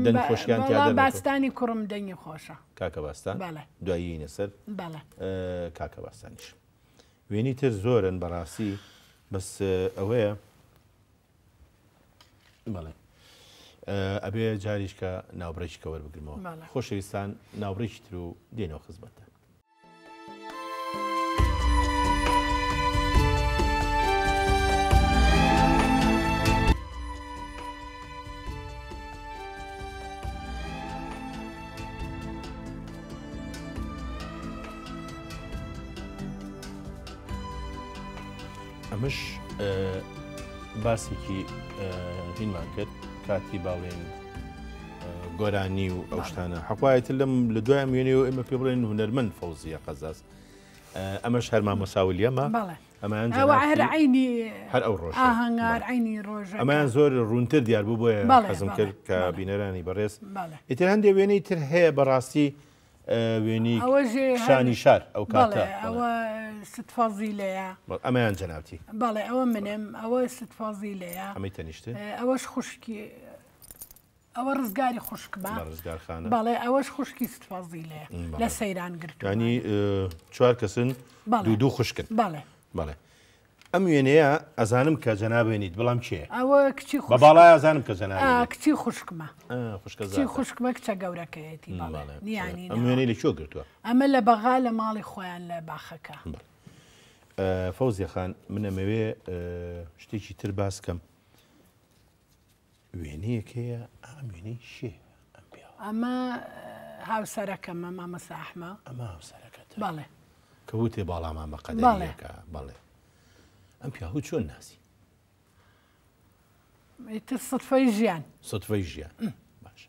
دەنگ خۆشیان باستانی کوڕم دەنگی خۆشە کاکە باستان دوایی نەسەر کاکە باستانیش وێنی تر زۆرن بەڕاستی بەس ئەوەیە بەڵێ ئەبێ جاریش کە ناوبڕێکی کەوە بگرمەوە خۆشەویستان ناوبڕێکی تر و دێنەوە خزمەتە ئەمەش باسێکی هینمان کرد کاتی باڵێن گۆرانی و ئەو شتانە حەقایەتر لەم لە دوای وێنێ و ئێمە پێ بڵێن هونەرمەند فەوزیە قەزاز ئەمەش هەر مامۆساولیەمە ئەمان هەر عینی هەر ئەو ڕۆژ ئاهەنگار عینی ڕۆژ ئەمان زۆر ڕوونتر دیار بوو بۆیە حەزم کرد کە بینەرانی بەڕێز ئیتر هەندێک وێنەی تر هەیە بەڕاستی وێنی شانی شار ئەو کاتە ئەوە ستفازیلەیە ئەمەیان جەنابەتی بەڵێ ئەوە منم ئەوە ستفازیلەیە ئەمەی تەنیشتە ئەوەش خوشکی ئەوە ڕزگاری خوشکمە ڕزگارخانە بەڵێ ئەوەش خوشکی ستفازیلەیە لە سەیران گرتو ینی چوار کەسن دوو خوشکن بەڵێ بەڵێ ئەم وێنەیە ئەزانم کە جەنابێنیت بەڵام چیە ئەوە کچی بە باڵای ئەزانم کە جەناب کچی خوشکمە کچی خوشکمە کچە گەورەکەیەتی نیانی ئەم وێنەی لە کێ گرتووە ئەمە لە بەغا لە ماڵی خۆیان لە باخەکە فەوزیە خان منەمەوێ شتێکی تر باس کەم وێنەیەک هەیە ئەم وێنەی شێ ئەمە هاوسەرەکەمە مامەسا ئەحمە ئەمە هاوسەرەکەت بەڵێ کە وتێ باڵامامە قەدەریەکە بەڵێ ئەم پیاهوو چۆن ناسی ئیتر سەدفەی ژیان سەدفەی ژیان باش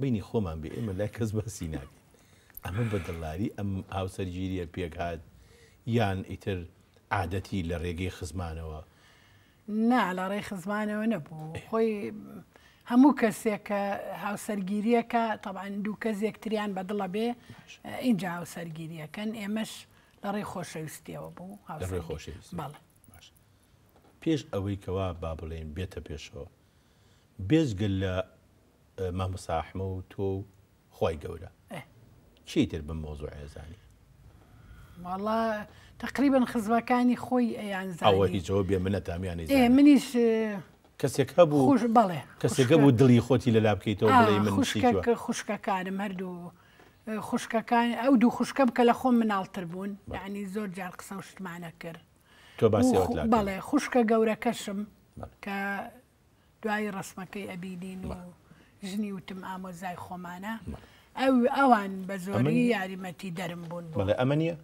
بینی خۆمان بێ ئێمە لای کەس باسی ناکەین ئەمە بەدڵداری ئەم هاوسەرگیریە پێکهات یان ئیتر عادەتی لە ڕێگەی خزمانەوە نا لە ڕێی خزمانەوە نەبوو خۆی هەموو کەسێک کە هاوسەرگیریەکە تەبعاً دوو کەس یەکتریان بەدڵە بێ اینجا هاوسەرگیریەکەن ئێمەش لە ڕێی خۆشەویستیەوە بوو لە ڕێی خۆشەویستی بەڵێ پێش ئەوەی کەوا با بڵێن بێتە پێشەوە بێزگە لە مامۆستا ئەحمە و تۆ خۆی گەورە چیتر بم مۆزوع ئێزانی والله تقریبا خزمەکانی خۆی ئەیان زانی ئەوە هیچەوە بێ منە تامیانی منیش کەسێک هەبوو بەڵێ کەسێکە بوو دڵی خۆتی لە لا بکەیتەوە بڵێ من خوشکەکانم هەردوو خوشکەکان ئەو دوو خوشکەم کە لە خۆم مناڵتر بوون یعنی زۆر جار قسە و شتمانە کرد تۆ باسیەوە بەڵێ خوشکە گەورەکەشم کە دوای ڕسمەکەی ئەبینین و ژنی وتم ئامۆزای خۆمانە ئەوان بە زۆری یاریمەتی دەرم بوون بەڵێ ئەمە نییە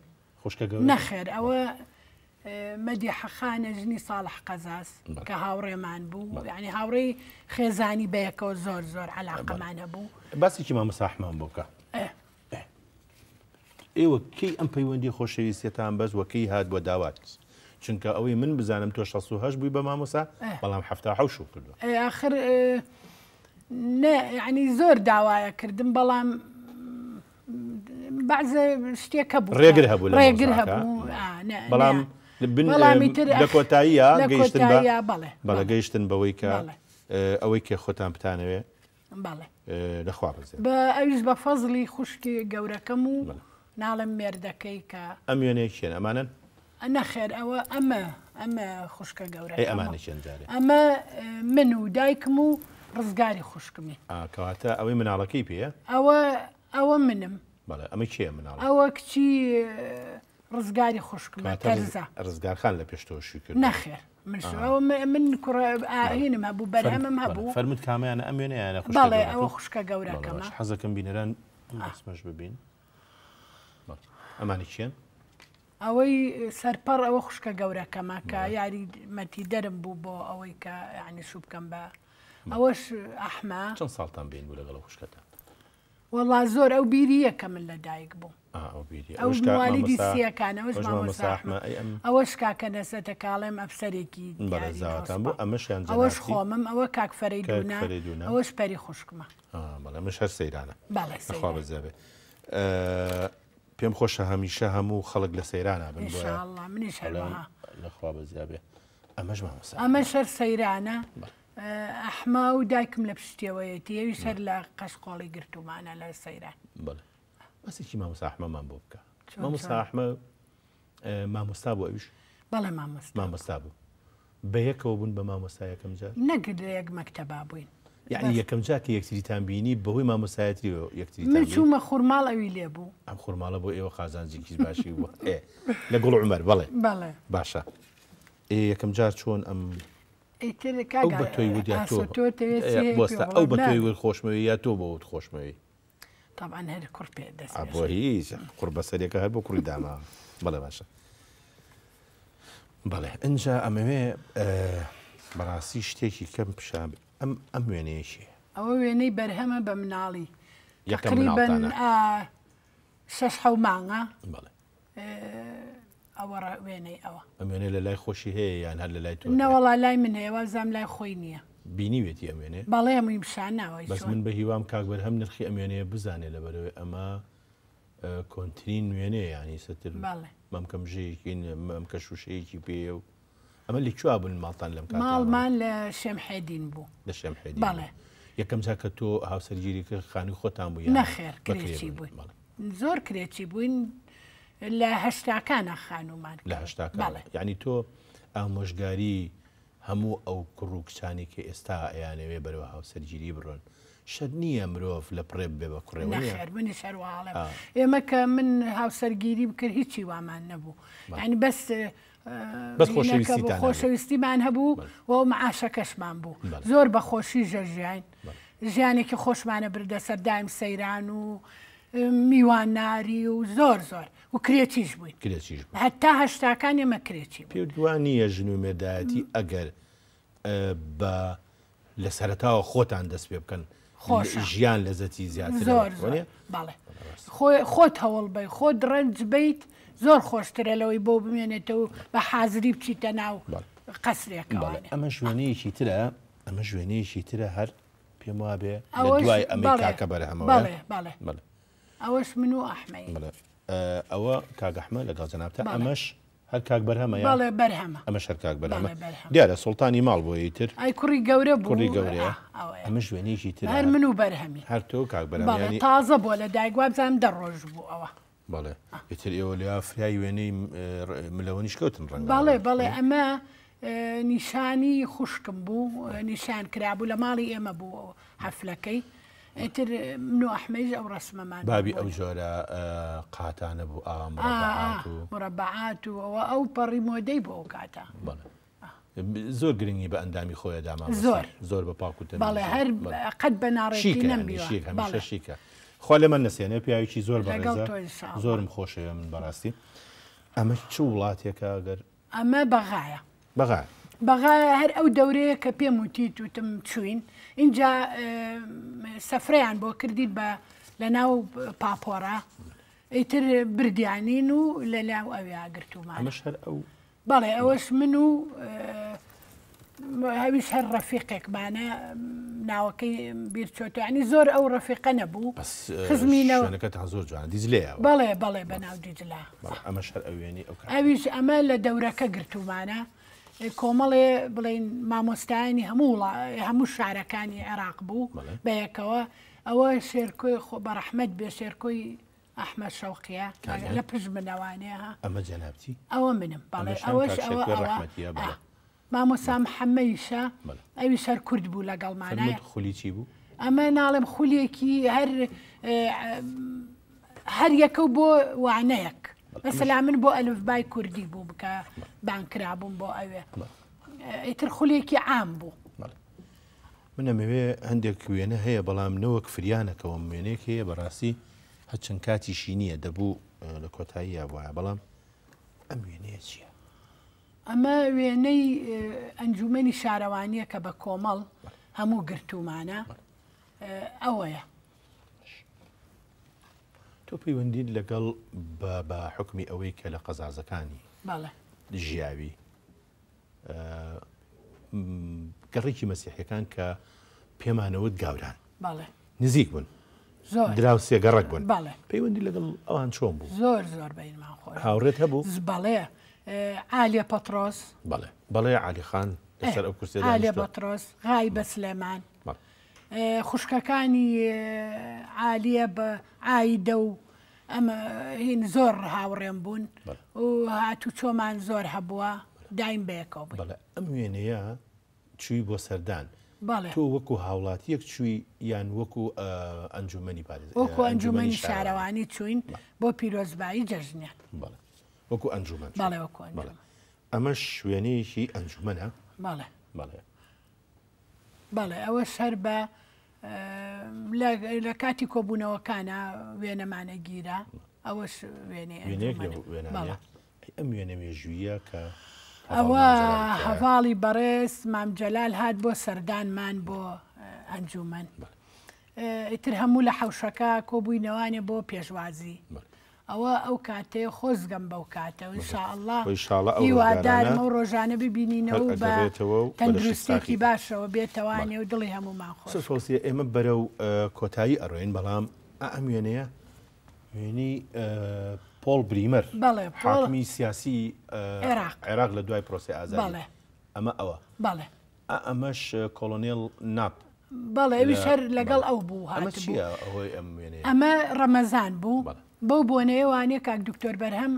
خوشکە گەورە نەخێر ئەوە مەدیحەخانە ژنی ساڵح قەزاز کە هاوڕێمان بوو یعنی هاوڕێی خێزانی بەیەکەوە زۆر زۆر عەلاقەمان هەبوو باسێکی مامۆستا ئەحمەم بۆکە ئێوە کەی ئەم پەیوەندی خۆشەویستیەتان بەس وەکەی هات بۆ داوات چونکە ئەوەی من بزانم تۆ 68 بووی بە مامۆستا بەڵام 77 کردووە ئاخر یعنی زۆر داوایە کردم بەڵام بەعزە شتێکە بوو ڕێگر هەبوو ڕێگر هەبوو بەڵام لە کۆتاییە گەیشتن بەڵێ گەیشتن بەوەی کە ئەوەی کێ خۆتان بتانەوێ لەخوا بزێ بە ئەویش بە فەزلی خوشکی گەورەکەم و ناڵم مێردەکەی کە ئەم وێنەیەکیان ئەمانن نەخێر ئەوە ئەمە خوشکە گەورە ئەمانێکیان جارێ ئەمە من و دایکم و ڕزگاری خوشکمی کەواتە ئەوەی مناڵەکەی پێە ئەوە منم بەڵێ ئەمە کێ مناڵ ئەوە کچی ڕزگاری خوشکمە تەرزە ڕزگارخان لە پێشتۆشی کرد نەخێر من کوڕهینم هەبوو بەرهەمم هەبوو فەرمووت کامیانە ئەم وێنەیانە بەڵێ ئەوە خوشکە گەورەکەمە حەزەکەم بینەران ئەسمەش ببین ئەمانی چیان ئەوەی سەرپەڕ ئەوە خوشکە گەورەکەمە کە یاری مەتی دەرم بوو بۆ ئەوەی کە یعنی شوو بکەم بە ئەوەش ئەحمە چەند ساڵتان بین بوو لەگەڵ خوشکەتان وەڵا زۆر ئەو بیریەکە من لە دایک بوو ئەو والیدی سیەکانەوەش مامۆستا ئەحمە ئەوەش کاکە نەسەتە کاڵێم ئەفسەرێکی ئەوەش خۆمم ئەوە کاک فەرەیدونە ئەوەش پەری خوشکمە بەڵێ مش هەر سەیرانە بەڵێ بزەبێ پێم خۆشە هەمیشە هەموو خەڵک لە سەیرانە بن منیش هەروەها لەخوا بەزیابێ ئەمەش مامۆستا ئەمە شەر سەیرانە ئەحما و دایکم لە پشتیەوەیەتی ئەوی سەر لە قەشقۆڵی گرتومانە لە سەیران بڵێ بەسێکی مامۆستا ئەحمەمان بۆ بکە مامۆستا ئەحمە مامۆستا بوو ئەویش بەڵێ مامۆستا بوو بە یەکەوە بوون بە مامۆستا یەکەم جار نەگرت لە یەک مەکتەبا بووین یعنی یەکەم جار کە یەکتریتان بینی بەهۆی مامۆستایەتی یەکتریتان من چوومە خوورماڵ ئەوی لێ بوو ئەم خوورماڵە بۆ ئێوە خازانجێکی باشی بووە لە گوڵ عومەر بەڵێ باشە یەکەم جار چۆن ئەم ئەو بە تۆی ودیا تۆ ئەو بە تۆی ود خۆشمەوەی یا تۆ بە ود خۆشمەوەی طبعا هەر کوڕ پێ دەست بۆ هیچ قوڕ بەسەرێکە هەر بۆ کوڕی داما بەڵێ باشە بەڵێ ئەجا ئەمەوێ بەڕاستی شتێکی کەم پیشان ئەم وێنەیەشی ئەوە وێنەی بەرهەمە بە مناڵی تقریباً 6 مانگە ئەوە وێنەی ئەوە ئەم وێنەی لە لای خۆشی هەیە یان هەر لە لای تۆ نەوەڵا لای من هەیە وازام لای خۆی نییە بینیوێتی ئەم وێنێ بەڵێ هەمووی پیشان ناوەی بەس من بە هیوام کاکبەر هەم نرخی ئەم وێنەیە بزانێ لەبەرەوەی ئەمە کۆنترین وێنەیە ینی سەتر مەمکەم ژەیەکی مەمکە شوشەیەکی پێە و ئەمە لێکوا بوون ماڵتان لەم ماڵمان لە شێمحێدین بوو لە شێمحێدین بەڵێ یەکەم جا کە تۆ هاوسەرگیریکە خانی خۆتان بوو نەخێر کرێکی بووین زۆر کرێکی بووین لە هەشتاکانە خانومان لە هەشتاکان یعنی تۆ ئامۆژگاری هەموو ئەو کوڕ و کچانی کە ئێستا ئەیانەوێ بەرەوە هاوسەرگیری بڕۆن شەر نییە مرۆڤ لە پڕێب بێ بە کوڕێوە نەخێر منی شەرواڵێ ئێمە کە من هاوسەرگیری بکرد هیچی وامان نەبوو ینی بەس خۆشەویستیمان هەبوو و معاشەکەشمان بوو زۆر بەخۆشی ژەژیان ژیانێکی خۆشمانە بردە سەردایم سەیران و میوان ناری و زۆر زۆر و کرێکیش بووین هەتا هەشتاکان ئێمە کرێکی پێ دوانیە ژن و مێردایەتی ئەگەر بە لە سەرەتاوە خۆتان دەست پێ بکەن ژیان لەزەتی زیاتر زۆر بەڵێ خۆت هەوڵ بی خۆت ڕەنج بیت زۆر خۆشترە لەوەی بۆ بمێنێتەوە بە حازری بچیتە ناو قەسرێکەوە ئەمە ژوێنەیەکی ترە ئەمە ژوێنەیەکی ترە هەر پێم وابێ لە دوای ئەمریکاکە بەرهەمەوە بەڵێ ئەوەش من و ئەحمەی ئەوە کاگەحمە لەگەڵ جەنابتە ئەمەش هەر کاک بەرهەمە بەڵێ بەرهەمە ئەمەش هەر کاک بەرهەمە دیارە سوڵتانی ماڵ بۆ یتر ئەی کوڕی گەورە بوو کوڕی گەورەیە ئەمە شوێنێکی تر هەر من و بەرهەمی هەر تۆ کاک بەرهەمی تازە بۆ لە دایکوا بزانم 10 ڕۆژ بوو ئەوە بەڵێ ئیتر ئێوە لە ئافریای وێنەی ملەوەنیش کەوتن ڕەنگە بەڵێ ئەمە نیشانی خوشکم بوو نیشان کرابوو لە ماڵی ئێمە بوو حەفلەکەی ئیتر من و ئەحمەیش ئەو ڕسمەمان بابی ئەو جۆرە قاتانە بوو مڕەبعات و ئەو پەڕی مۆدەی بۆ ئەو کاتە زۆر گرنگی بە ئەندامی خۆیە داما زۆر بە پاکوتە بەڵێ هەر قەت بە ناڕێکی نەمبیوە شیکە خوا لێ من نەسێنێ پیاوێکی زۆر بەڕێزە زۆرم خۆشەوە من بەڕاستی ئەمە چ وڵاتێکە ئەگەر ئەمە بەغایە بەغایە هەر ئەو دەورەیە کە پێم وتیت وتم چوین اینجا سەفرەیان بۆ کردیت بە لە ناو پاپۆرە ئیتر بردیانین و لە لاو ئەویا گرتومان ئەمەش هەر ئەو بەڵێ ئەوەش من و هەویش هەر ڕەفیقێکمانە ناوەکەی بیرچۆتانی زۆر ئەو ڕەفیقە نەبوو خزمینەوە زۆر جوان دیجلەیە بەڵێ بەناو دیجلا ئەمەش هەر ئەوێنی ئەویش ئەمە لە دەورەکە گرتومانە کۆمەڵێ بڵێن مامۆستایانی هەموو شارەکانی عێراق بوو بەیەکەوە ئەوە شێرکۆی بەڕەحمەت بێ شێرکۆی ئەحمەد شەوقیە لە پشت منەوانەیە ئەمە جەنابچی ئەوە منم بەڵێ ئەوەش مامۆستا محەممەدیشە ئەوی سەر کورد بوو لەگەڵمانە خولیی بوو ئەمە ناڵێم خولێکی هەر یەکە بۆ وانەیەک مەسەلا من بۆ ئەلفبای کوردی بوو بکە بانکرابووم بۆ ئەوێ ئیتر خولێکی عام بوو منەمەوێ هەندێک وێنە هەیە بەڵام نەوەک فریانەکەەوە وێنەیەک هەیە بەڕاستی هەچەند کاتیشی نییە دەبوو لە کۆتاییە وایە بەڵام ئەم وێنەیە چییە؟ ئەمە وێنەی ئەنجومەنی شارەوانیە کە بە کۆمەڵ هەموو گرتومانە ئەوەیە تۆ پەیوەندیت لەگەڵ بە حکمی ئەوەی کە لە قەزازەکانی ژیاوی گەڕێکی مەسیحیەکان کە پێمانەوت گاوران نزیک بوون دراو سێگەڕک بوون پەیوەندی لەگەڵ ئەوان چۆن بوو زۆر بینمان خۆ هاوڕێت هەبوو بەڵێ عالیە پەترۆس بەڵێ عالی خان لەسەر ئەو کورسێ عالیە پەترۆس غای بە سلێمان خوشکەکانی عالیە بە عایدە و ئەمە هین زۆر هاوڕێم بوون و هاتوو چۆمان زۆر هەبووە دایم بەیەکەوە بوو ئەم وێنەیە چووی بۆ سەردان تۆ وەکو هاوڵاتیەک چووی یان وەکو ئەنجومەنی پارێز وەکو ئەنجومەنی شارەوانی چوین بۆ پیرۆزبایی جەژنیان وەکو ئەنجومەن وەکو ئەمە شوێنەیەکی ئەنجومەنە بەڵێ ئەوە سەر بە لە کاتی کۆبوونەوەکانە وێنەمانە گیرە ئەوەش ئەم وێنە مێژوویە کە ئەوە هەواڵی بەڕێز مامجەلال هات بۆ سەردانمان بۆ ئەنجومەن ئیتر هەموو لە حەوشەکە کۆبووینەوانێ بۆ پێشوازی ئەوە ئەو کاتەیە خۆزگەم بەو کاتە ئینشاءڵڵا هیوادارم ئەو ڕۆژانە ببینینەوە بە تەندروستێکی باشەوە بێتەوانێ و دڵی هەمومان خۆش ئێمە بەرەو کۆتایی ئەڕۆین بەڵام ئەم وێنەیە وێنی پۆل بریمەر حاکمی سیاسی عێراق لە دوای پرۆسەی ئازادی ئەمە ئەوە ئەمەش کۆلۆنێل ناپ بەڵێ ئەویش هەر لەگەڵ ئەو بوو ئەمە ڕەمەزان بوو بەو بۆنەیەوانێ کاک دکتۆر بەرهەم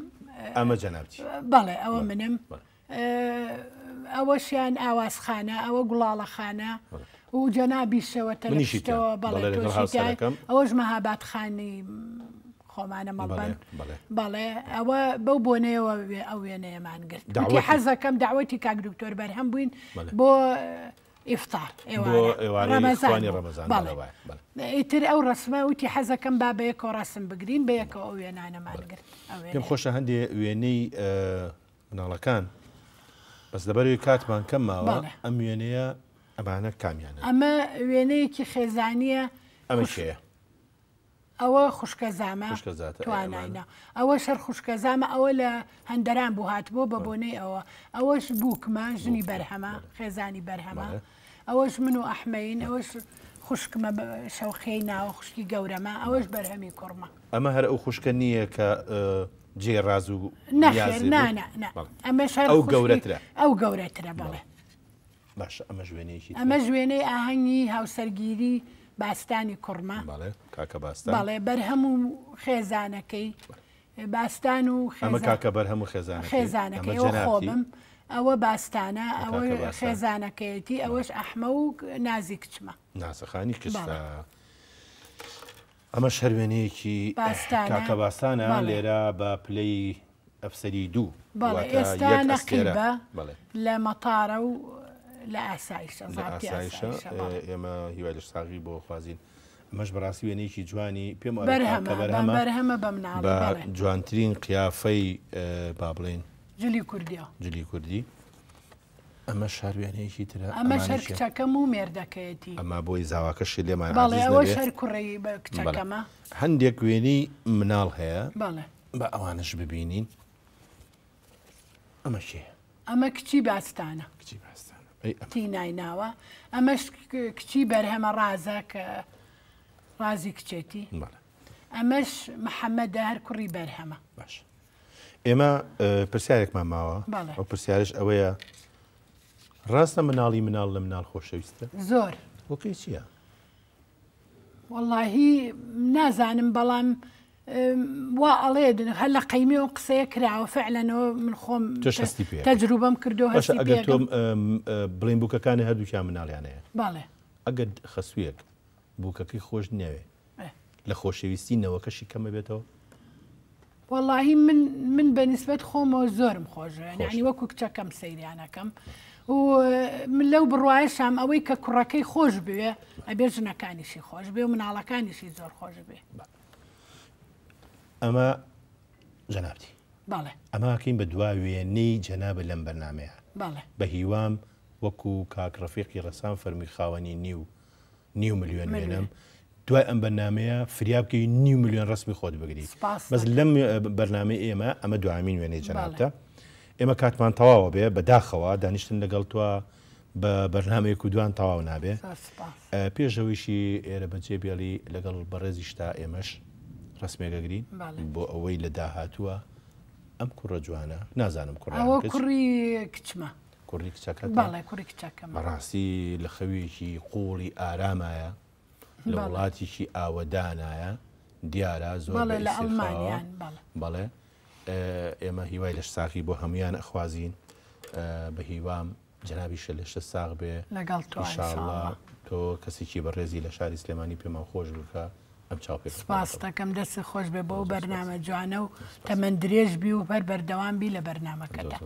ئەمە جەنابچی بەڵێ ئەوە منم ئەوەشیان ئاوازخانە ئەوە گوڵاڵەخانە و جەنابیشەوە تەلەشتەوە بەڵێ ئەوەش مەهابادخانی خۆمانە مەڵبەن بەڵێ ئەوە بەو بۆنەیەوە ئەو وێنەیەمان گرت حەزەکەم داوەتی کاک دکتۆر بەرهەم بووین بۆ ئیفتار ئیتر ئەو ڕسمە وتی حەزەکەم با بەیەکەوە ڕسم بگرین بەیەکەوە ئەو وێنانەمان گرت پێم خۆشە هەندێ وێنەی مناڵەکان بەس لەبەروی کاتمان کەمماوە ئەم وێنەیە ئەمانە کامیانە ئەمە وێنەیەکی خێزانیە ئەمە شەیە ئەوە خوشکەزامە توانایە ئەوە شەر خوشکەزامە ئەوە لە هەندەران بوو هاتبوو بە بۆنەی ئەوەش بووکمە ژنی بەرهەمە خێزانی بەرهەمە ئەوەش من و ئەحمەین ئەوەش خوشکمە شەوخەی ناوە خوشکی گەورەمە ئەوەش بەرهەمی کوڕمە. ئەمە هەر ئەو خوشکە نییە کە جێڕاز و ئەمەش ئەو گەورەترە ئەو گەورەترە بەڵێ. باش ئەمە ژوێنەیەکی ئەمە ژوێنەی ئاهەنگی هاوسەرگیری باستانی کوڕمە کاکە باستان بەڵێ بەرهەم و خێزانەکەی باستان و ئەمە کاکە بەرهەم و خێزانەکەی ئەوە خۆبم ئەوە باستانە ئەوە خێزانەکەیەتی ئەوەش ئەحمە و نازی کچمە ناسەخانی کشتە ئەمە شەروێنەیەکی کاکە باستانە لێرە بە پلەی ئەفسەری دوو ئێستا نەقیبە لە مەتارە و لە ئاسایشە ئێمە هیوای لەش ساغی بۆ خوازین ئەمەش بەڕاستی وێنەیەکی جوانی پێم بەرهەمە بە جوانترین قیافەی با بڵێن جلی کوردی ئەمە شاروێنەیەکی ترە ئەمە شەر کچەکەم و مێردەکەیەتی ئەمە بۆی زاواکەشی لێمان ئەوە شەر کوڕی بە کچەکەمە هەندێک وێنەی مناڵ هەیە بە ئەوانش ببینین ئەمە کێ ئەمە کچی باستانە تینای ناوە ئەمەش کچی بەرهەمە ڕازە کە ڕازی کچێتی ئەمەش محەممەدە هەر کوڕی بەرهەمە باش ئێمە پرسیارێکمان ماوە ئەو پرسیارش ئەوەیە ڕاستە مناڵی مناڵ لە مناڵ خۆشەویستە زۆر وەکەی چییە؟ وەڵاهی نازانم بەڵام وا ئەڵێدن هەر لە قەیمی و قسەیە کراوە فعلەنەوە من خۆم تەجروبەم کردو ئەگەر تۆم بڵین بووکەکانی هەردووکیان مناڵیانەیە باڵێ ئەگەر خەسوویەک بووکەکەی خۆش نەوێ لە خۆشەویستی نەوەکەشی کەمە بێتەوە؟ وەڵاهی من بەنسبەت خۆمەوە زۆرم خۆشە یعنی وەکو کچەکەم سەیریانەکەم و من لەو بڕواایشام ئەوەی کە کوڕەکەی خۆش بوێ ئەبێ ژنەکانیشی خۆش بێ و مناڵەکانیشی زۆر خۆش بێ. ئەمە جەنابتی باڵێ ئەماکەین بە دوا وێنەی جەنابە لەم بەرنمەیە بە هیوام وەکو کاکڕەفیقی ڕەسام فەرمی خاوەنی نیو ملیۆن وێنم دوای ئەم بەرنمەیە فریابکەی 9 ملیۆن ڕسمی خۆت بگریت بەس لەم بەرنامەی ئێمە ئەمە دوامین وێنەی جەنابتە ئێمە کاتمان تەواوە بێ بەداخەوە دانیشتن لەگەڵ توە بە بەرنمەیەک و دوان تەواو نابێ پێشەوەیشی ئێرە بەجێ بێڵی لەگەڵ بەڕێزیشتا ئێمەش ڕسمێگەگرین بۆ ئەوەی لە داهاتووە ئەم کوڕە جوانە نازانم کوڕی کچمە کوڕی کچەکە کوڕی کچەکەم بەڕاستی لە خەویەکی قوڵی ئارامایە لە وڵاتیشی ئاوەدانایە دیارە زۆر لە ئەڵمانیان بەڵێ ئێمە هیوای لەش ساقی بۆ هەمویان ئەخوازین بە هیوام جەنابیشە لەشە ساغ بێ لەگەڵ تۆ کەسێکی بەڕێزی لە شاری سلێمانی پێمان خۆش بکە ئەم چاو پێ سپاس دەکەم دەست خۆش بێ بۆ بەرنامە جوانە و تەمەند درێژ بی و هەر بەردەوام بی لە بەرنامەکەدا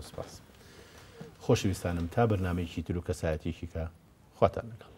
خۆشەویستانم تا بەرنامەیەکی تر و کەسایەتێکی کە خواتان لەگەڵ